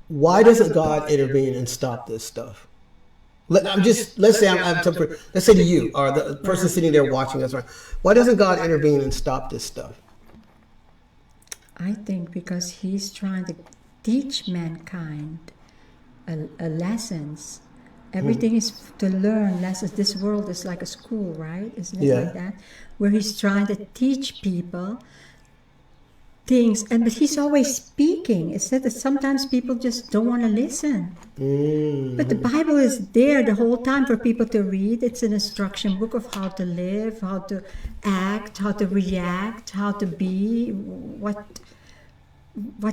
why doesn't God intervene and stop this stuff? Let's say to you or the person sitting there watching us. Right? Why doesn't God intervene and stop this stuff? I think because He's trying to teach mankind lessons. Everything is to learn lessons. This world is like a school, right? Isn't it like that? Where He's trying to teach people things, but He's always speaking. It's that sometimes people just don't want to listen. But the Bible is there the whole time for people to read. It's an instruction book of how to live, how to act, how to react, how to be, what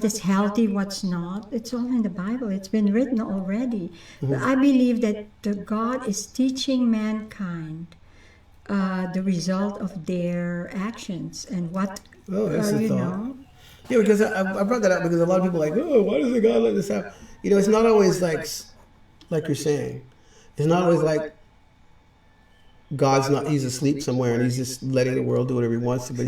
is healthy, what's not. It's all in the Bible. It's been written already. But I believe that God is teaching mankind the result of their actions and what Yeah, because I brought that up because a lot of people are like, oh, why doesn't God let this happen? It's not always like you're saying. It's not always like he's asleep somewhere and He's just letting the world do whatever He wants to. But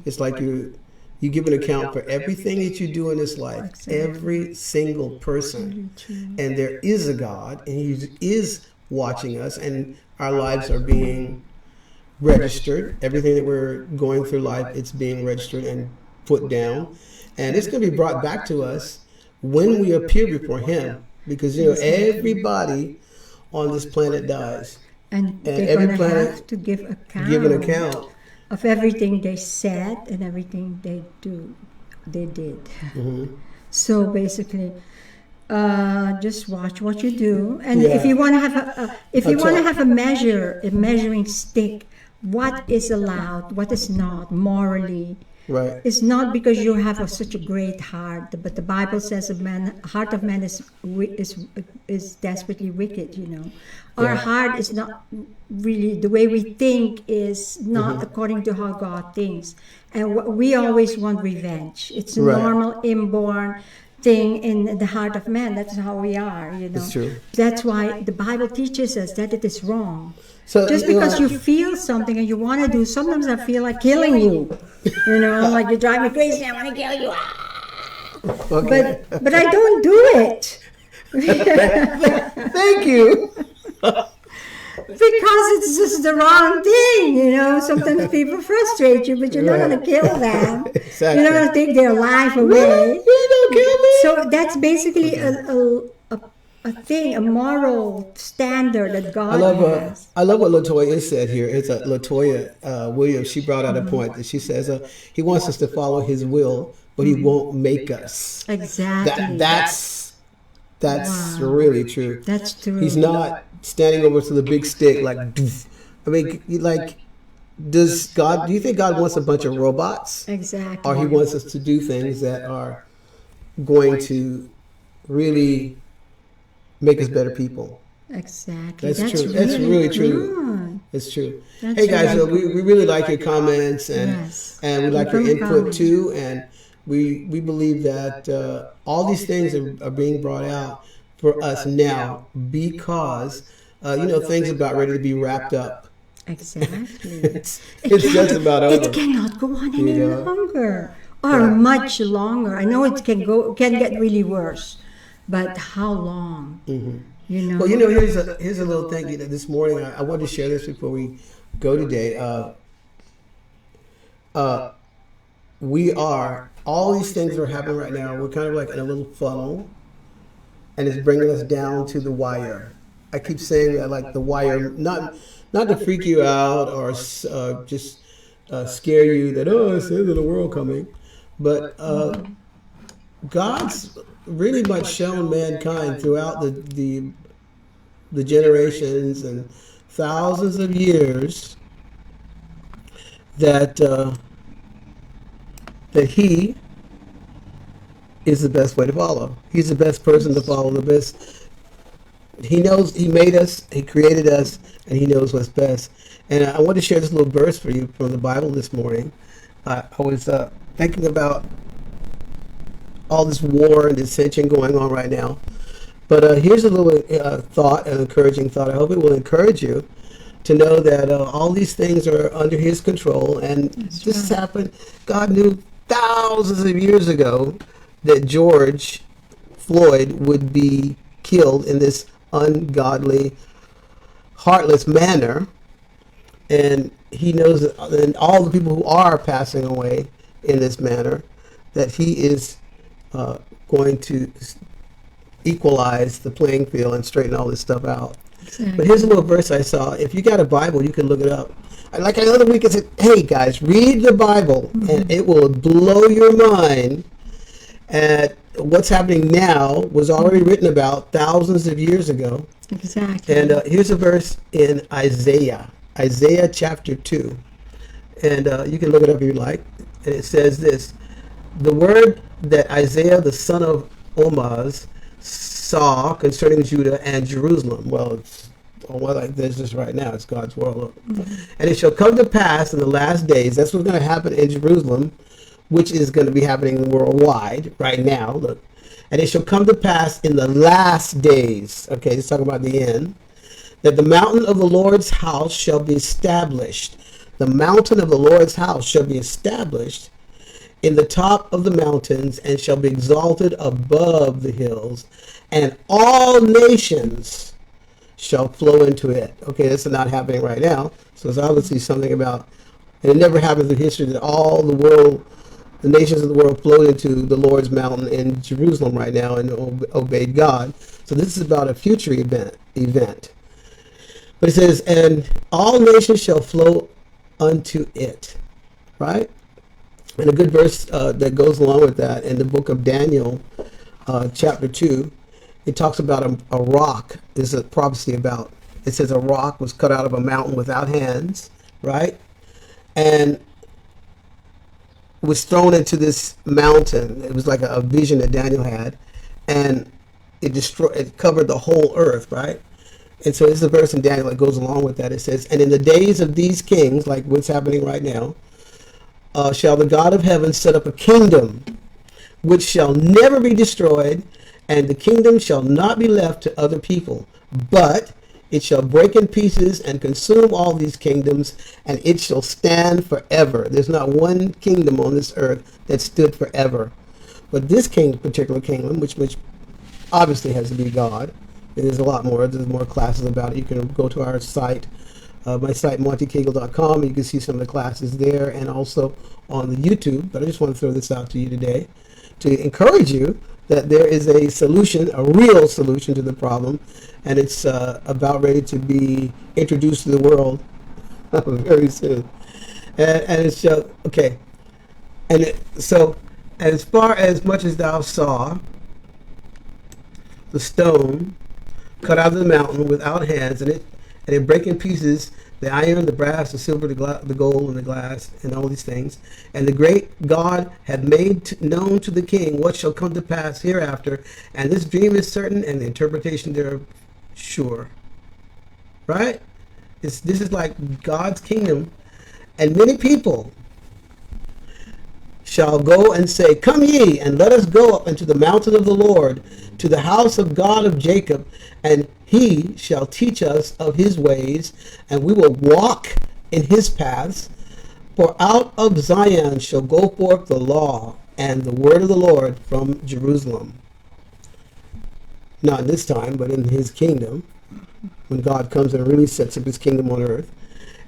it's like you give an account for everything that you do in this life, every single person. And there is a God, and He is watching us, and our lives are being registered. Everything that we're going through life, it's being registered and put down, and it's going to be brought back to us when we appear before Him, because everybody on this planet dies, And they're every going to planet have to give give an account. of everything they said and everything they did. So basically, just watch what you do, and if you want to have a measuring stick, what is allowed, what is not morally. Right. It's not because you have such a great heart, but the Bible says heart of man is desperately wicked. Our heart is not really the way we think, is not according to how God thinks, and we always want revenge. It's a normal inborn thing in the heart of man. That's how we are. It's true. That's why the Bible teaches us that it is wrong. So, just because you feel something and you want to do, sometimes I feel like killing you. Like you drive me crazy, I want to kill you. Okay. But I don't do it. Thank you. Because it's just the wrong thing. Sometimes people frustrate you, but you're not going to kill them. Exactly. You're not going to take their life away. You don't kill me. So that's basically a thing, a moral standard that God has. I love what LaToya said here. It's LaToya Williams. She brought out a point that she says He wants us to follow His will, but He won't make us. Exactly. That's really true. That's true. He's not standing over to the big stick like. Doof. I mean, like, do you think God wants a bunch of robots? Exactly. Or He wants us to do things that are going to really make us better people? Exactly. That's true. That's really true. It's true. Hey guys, we really like your comments and we like your input too, and we believe that all these things are being brought out for us now because things are about ready to be wrapped up. Exactly. it's just about over. It cannot go on any longer or much longer. I know it can get really worse, but how long? Well, here's a little thing. This morning, I wanted to share this before we go today. All these things that are happening right now, we're kind of like in a little funnel, and it's bringing us down to the wire. I keep saying that, like the wire, not to freak you out or just scare you that, it's the end of the world coming, but God's really much shown mankind throughout the generations and thousands of years that He is the best way to follow. He's the best person to follow. The best. He knows. He made us. He created us, and He knows what's best. And I want to share this little verse for you from the Bible this morning. I was thinking about all this war and dissension going on right now. But here's a little thought, an encouraging thought. I hope it will encourage you to know that all these things are under His control. And this happened. God knew thousands of years ago that George Floyd would be killed in this ungodly, heartless manner. And He knows that, and all the people who are passing away in this manner, that He is going to equalize the playing field and straighten all this stuff out. Exactly. But here's a little verse I saw. If you got a Bible, you can look it up. Like the other week, I said, hey guys, read the Bible, and it will blow your mind at what's happening now was already written about thousands of years ago. Exactly. And here's a verse in Isaiah chapter 2. And you can look it up if you like. And it says this: the word that Isaiah, the son of Amoz, saw concerning Judah and Jerusalem. Well, it's like this just right now. It's God's world. And it shall come to pass in the last days. That's what's going to happen in Jerusalem, which is going to be happening worldwide right now. Look. And it shall come to pass in the last days. Okay, let's talk about the end. That the mountain of the Lord's house shall be established. The mountain of the Lord's house shall be established in the top of the mountains, and shall be exalted above the hills, and all nations shall flow into it. Okay, this is not happening right now, so it's obviously something about, and it never happened in history that all the world the nations of the world flowed into the Lord's mountain in Jerusalem right now and obeyed God. So this is about a future event. But it says, and all nations shall flow unto it, right? And a good verse that goes along with that in the book of Daniel, chapter 2, it talks about a rock. This is a prophecy about, it says a rock was cut out of a mountain without hands, right? And was thrown into this mountain. It was like a vision that Daniel had, and it covered the whole earth, right? And so this is a verse in Daniel that goes along with that. It says, and in the days of these kings, like what's happening right now, shall the God of heaven set up a kingdom which shall never be destroyed, and the kingdom shall not be left to other people, but it shall break in pieces and consume all these kingdoms, and it shall stand forever. There's not one kingdom on this earth that stood forever. But this particular kingdom, which obviously has to be God, there's a lot more. There's more classes about it. You can go to our site, my site, montecagle.com. You can see some of the classes there and also on the YouTube. But I just want to throw this out to you today to encourage you that there is a solution, a real solution to the problem, and it's about ready to be introduced to the world very soon. And it's okay. And so, as far as much as thou saw the stone cut out of the mountain without hands, and it break in pieces the iron, the brass, the silver, the gold, and the glass, and all these things. And the great God had made known to the king what shall come to pass hereafter. And this dream is certain, and the interpretation thereof sure. Right? This is like God's kingdom. And many people shall go and say, come ye, and let us go up into the mountain of the Lord, to the house of God of Jacob, and he shall teach us of his ways, and we will walk in his paths. For out of Zion shall go forth the law and the word of the Lord from Jerusalem. Not in this time, but in his kingdom, when God comes and really sets up his kingdom on earth.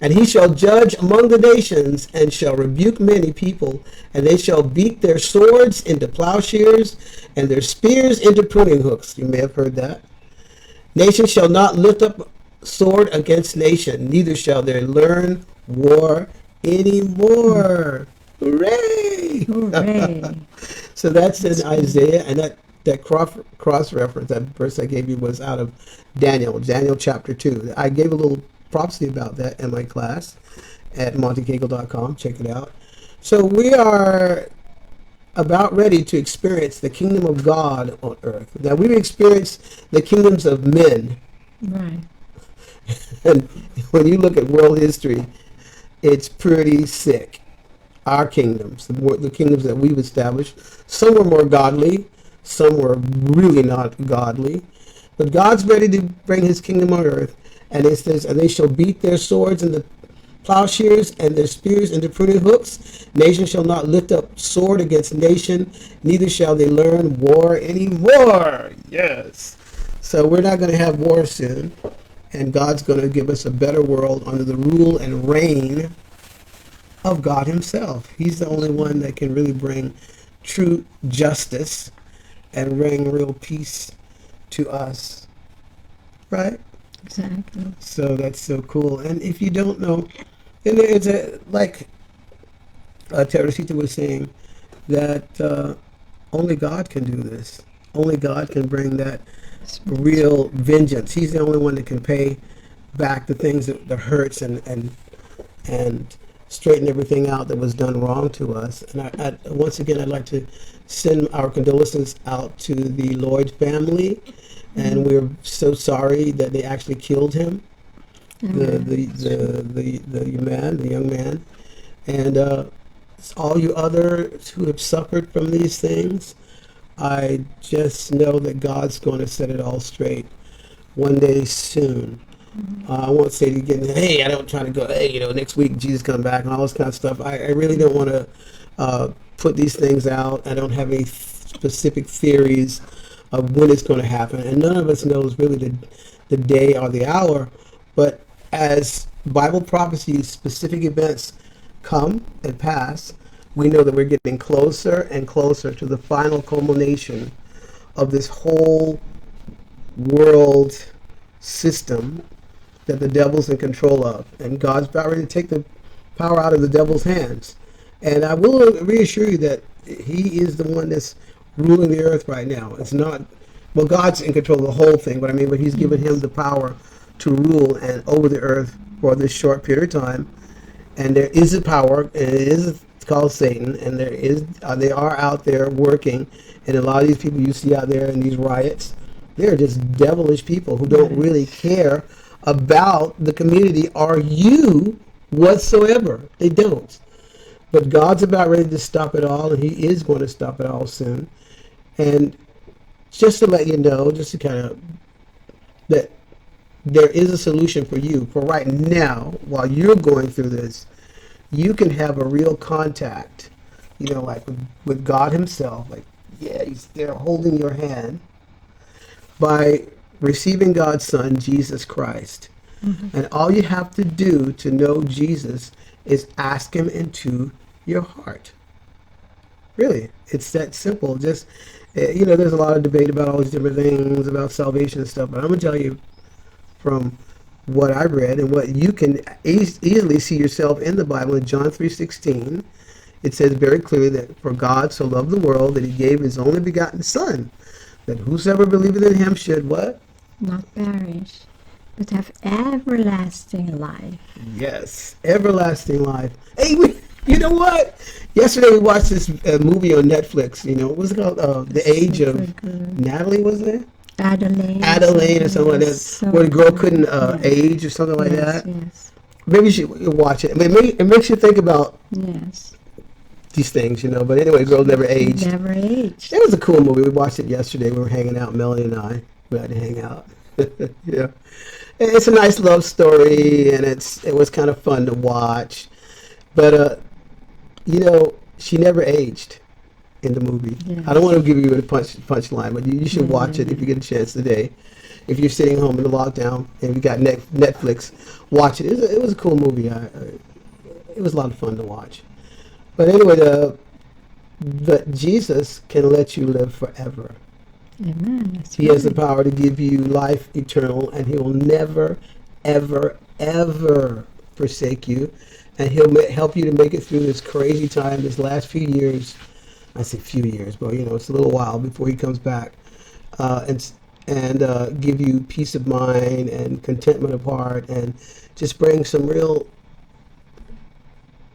And he shall judge among the nations, and shall rebuke many people, and they shall beat their swords into plowshares, and their spears into pruning hooks. You may have heard that. Nation shall not lift up sword against nation, neither shall they learn war anymore. Hooray! Hooray. So that's in Isaiah, and that cross reference, that verse I gave you was out of Daniel chapter 2. I gave a little prophecy about that in my class at montecagle.com. Check it out. So we are about ready to experience the kingdom of God on earth. Now we've experienced the kingdoms of men. Right. And when you look at world history, it's pretty sick. Our kingdoms, the kingdoms that we've established, some were more godly, some were really not godly. But God's ready to bring his kingdom on earth. And it says, and they shall beat their swords into plowshares and their spears into pruning hooks. Nation shall not lift up sword against nation, neither shall they learn war anymore. Yes. So we're not going to have war soon. And God's going to give us a better world under the rule and reign of God himself. He's the only one that can really bring true justice and bring real peace to us. Right? Exactly. So that's so cool. And if you don't know, then there's like Teresita was saying, that only God can do this. Only God can bring that real vengeance. He's the only one that can pay back the things that hurts and straighten everything out that was done wrong to us. And I once again, I'd like to send our condolences out to the Lloyd family. And we're so sorry that they actually killed him, the young man, and all you others who have suffered from these things. I just know that God's going to set it all straight one day soon. I won't say to again, hey, I don't try to go, hey, next week Jesus come back and all this kind of stuff. I really don't want to put these things out. I don't have any specific theories of when it's going to happen, and none of us knows really the day or the hour. But as Bible prophecies, specific events come and pass, we know that we're getting closer and closer to the final culmination of this whole world system that the devil's in control of. And God's about ready to take the power out of the devil's hands. And I will reassure you that he is the one that's ruling the earth right now. It's not, well, God's in control of the whole thing, but he's given him the power to rule and over the earth for this short period of time. And there is a power, and it is called Satan, and they are out there working. And a lot of these people you see out there in these riots, they're just devilish people who don't really care about the community or you whatsoever. They don't. But God's about ready to stop it all, and he is going to stop it all soon. And just to let you know, just to kind of, that there is a solution for you. For right now, while you're going through this, you can have a real contact, like with God himself. Like, yeah, he's there holding your hand by receiving God's Son, Jesus Christ. Mm-hmm. And all you have to do to know Jesus is ask him into your heart. Really, it's that simple. Just, there's a lot of debate about all these different things about salvation and stuff, but I'm going to tell you from what I read and what you can easily see yourself in the Bible in John 3:16, it says very clearly that for God so loved the world that he gave his only begotten Son, that whosoever believeth in him should what? Not perish, but have everlasting life. Yes, everlasting life. Hey, you know what? Yesterday we watched this movie on Netflix. What was it called? The Age of Natalie, wasn't it? Adelaide or something like that. So where the girl couldn't age or something like that. Yes. Maybe you should watch it. It makes you think about these things, But anyway, the girl never aged. Never aged. It was a cool movie. We watched it yesterday. We were hanging out, Melanie and I. We had to hang out. Yeah. It's a nice love story, and it was kind of fun to watch. But, she never aged in the movie. Yes. I don't want to give you a punchline, but you should watch it if you get a chance today. If you're sitting home in the lockdown and you got Netflix, watch it. It was a cool movie. It was a lot of fun to watch. But anyway, but Jesus can let you live forever. Amen. He has the power to give you life eternal, and he will never, ever, ever forsake you. And he'll help you to make it through this crazy time, this last few years. I say few years, but it's a little while before he comes back, and give you peace of mind and contentment of heart, and just bring some real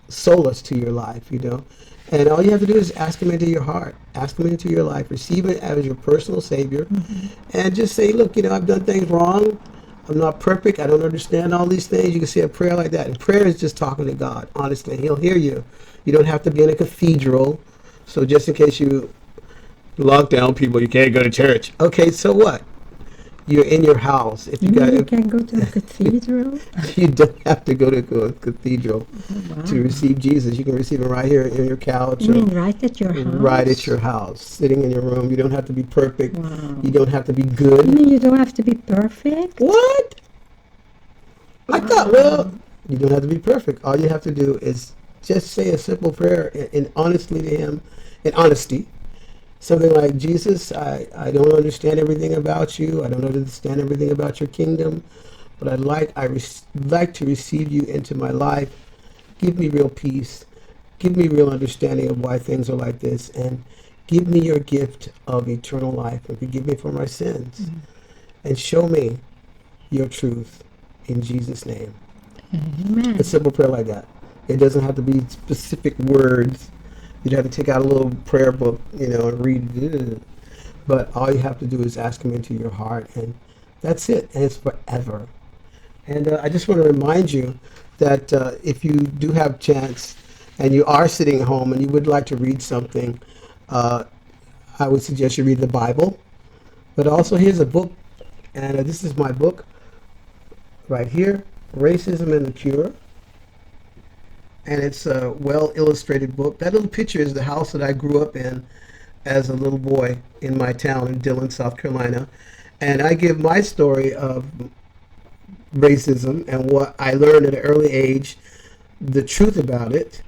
solace to your life, And all you have to do is ask him into your heart, ask him into your life, receive it as your personal Savior, and just say, look, I've done things wrong. I'm not perfect. I don't understand all these things. You can say a prayer like that. And prayer is just talking to God, honestly. He'll hear you. You don't have to be in a cathedral. So just in case you lock down people, you can't go to church. Okay, so what? You're in your house. If you can go to a cathedral. You don't have to go to a cathedral to receive Jesus. You can receive him right here in your couch. You mean right at your house? Right at your house, sitting in your room. You don't have to be perfect. Wow. You don't have to be good. You mean you don't have to be perfect? What? Wow. I thought, you don't have to be perfect. All you have to do is just say a simple prayer in honesty to him, in honesty. Something like, Jesus, I don't understand everything about you. I don't understand everything about your kingdom, but I'd like to receive you into my life. Give me real peace. Give me real understanding of why things are like this, and give me your gift of eternal life, and forgive me for my sins, and show me your truth in Jesus' name. Amen. A simple prayer like that. It doesn't have to be specific words. You'd have to take out a little prayer book, and read it. But all you have to do is ask him into your heart, and that's it. And it's forever. And I just want to remind you that if you do have a chance and you are sitting at home and you would like to read something, I would suggest you read the Bible. But also, here's a book, and this is my book right here, Racism and the Cure. And it's a well-illustrated book. That little picture is the house that I grew up in as a little boy in my town in Dillon, South Carolina. And I give my story of racism and what I learned at an early age, the truth about it,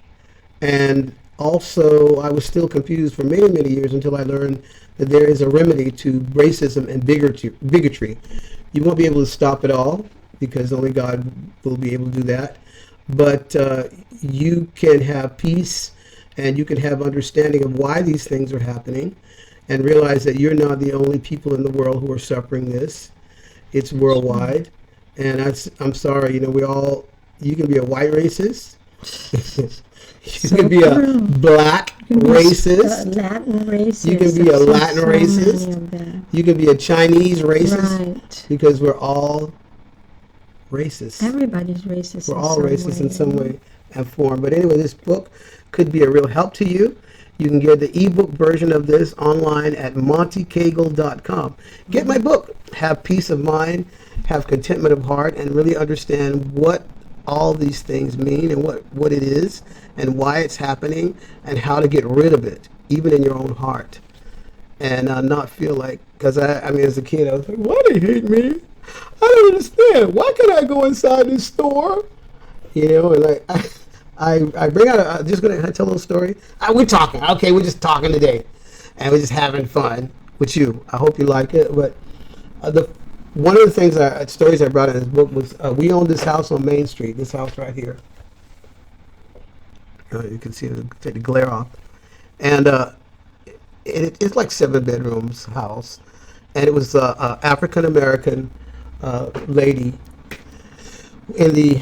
and also, I was still confused for many, many years until I learned that there is a remedy to racism and bigotry. You won't be able to stop it all because only God will be able to do that. But you can have peace and you can have understanding of why these things are happening and realize that you're not the only people in the world who are suffering this. It's worldwide. And I'm sorry, you can be a white racist. You can be a black racist. Latin racist. You can be a Latin racist. You can be a Chinese racist. Right. Because we're all racist. Everybody's racist. We're all racist in some way and form. But anyway, this book could be a real help to you. You can get the ebook version of this online at montecagle.com. Get my book. Have peace of mind, have contentment of heart, and really understand what all these things mean and what it is and why it's happening and how to get rid of it, even in your own heart. And not feel like, because I mean, as a kid, I was like, why do they hate me? I don't understand. Why can't I go inside this store? And I bring out, I'm just going to tell a little story. We're talking. Okay, we're just talking today. And we're just having fun with you. I hope you like it. But one of the things, stories I brought in this book was, we own this house on Main Street, this house right here. You can see it, take the glare off. And it's like 7 bedrooms house. And it was an African-American lady in the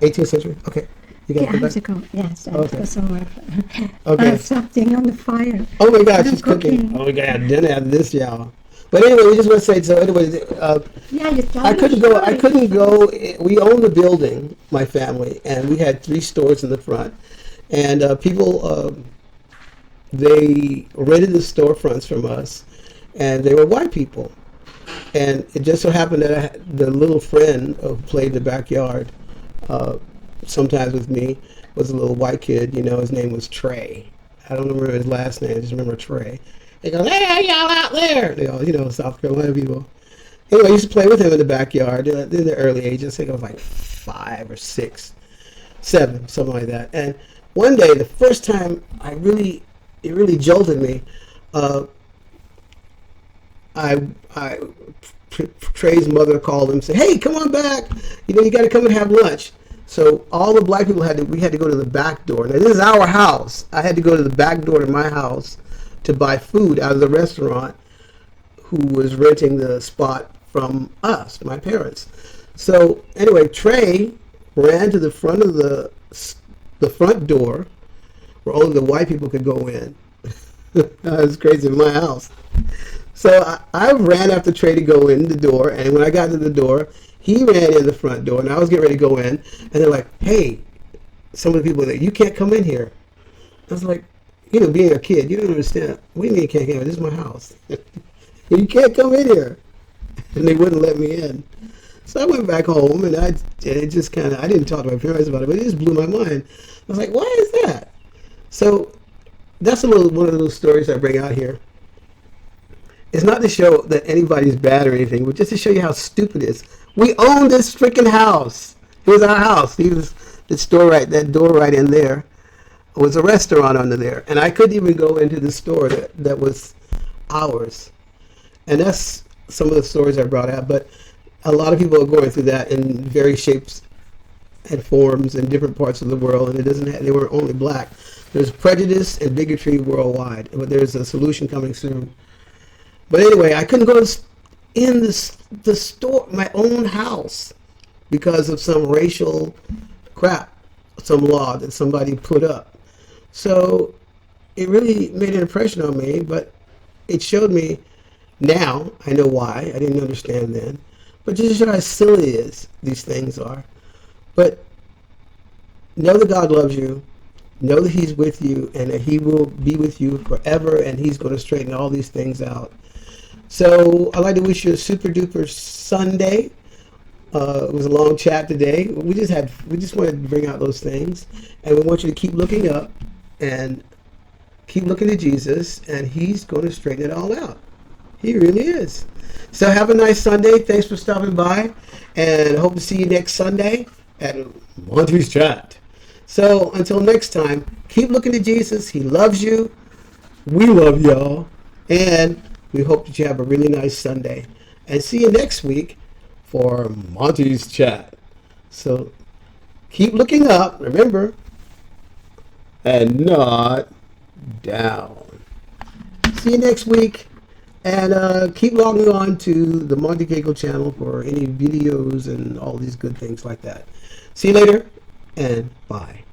18th century. Okay. You have to go. Yes, I have to go somewhere. Okay. I have something on the fire. Oh my God, she's cooking. Oh my God, dinner after this, y'all. But anyway, we just want to say, so anyway, I couldn't go. We owned the building, my family, and we had 3 stores in the front. And people, they rented the storefronts from us, and they were white people. And it just so happened that the little friend who played in the backyard sometimes with me was a little white kid. His name was Trey. I don't remember his last name. I just remember Trey. He goes, hey, y'all out there. They all, South Carolina people. Anyway, I used to play with him in the backyard in the early ages. I think I was like 5 or 6, 7, something like that. And one day, the first time it really jolted me. Trey's mother called him and said, hey, come on back. You got to come and have lunch. So all the black people we had to go to the back door. Now, this is our house. I had to go to the back door to my house to buy food out of the restaurant who was renting the spot from us, my parents. So anyway, Trey ran to the front of the front door where only the white people could go in. That was crazy in my house. So I ran after Trey to go in the door, and when I got to the door, he ran in the front door, and I was getting ready to go in, and they're like, hey, some of the people, you can't come in here. I was like, being a kid, you don't understand. What do you mean you can't come in? This is my house. You can't come in here. And they wouldn't let me in. So I went back home, and I didn't talk to my parents about it, but it just blew my mind. I was like, why is that? So that's one of those stories I bring out here. It's not to show that anybody's bad or anything, but just to show you how stupid it is. We own this freaking house. It was our house. That door right in there was a restaurant under there. And I couldn't even go into the store that was ours. And that's some of the stories I brought out. But a lot of people are going through that in various shapes and forms in different parts of the world. And they weren't only black. There's prejudice and bigotry worldwide. But there's a solution coming soon. But anyway, I couldn't go in the store, my own house, because of some racial crap, some law that somebody put up. So it really made an impression on me, but it showed me now, I know why, I didn't understand then, but just to show how silly these things are. But know that God loves you, know that He's with you, and that He will be with you forever, and He's going to straighten all these things out. So I'd like to wish you a super duper Sunday. It was a long chat today. We just wanted to bring out those things, and we want you to keep looking up and keep looking to Jesus, and He's going to straighten it all out. He really is. So have a nice Sunday. Thanks for stopping by, and I hope to see you next Sunday at Monte's Chat. So until next time, keep looking to Jesus. He loves you. We love y'all. And we hope that you have a really nice Sunday. And see you next week for Monty's Chat. So keep looking up, remember, and not down. See you next week. And keep logging on to the Monte Cagle channel for any videos and all these good things like that. See you later, and bye.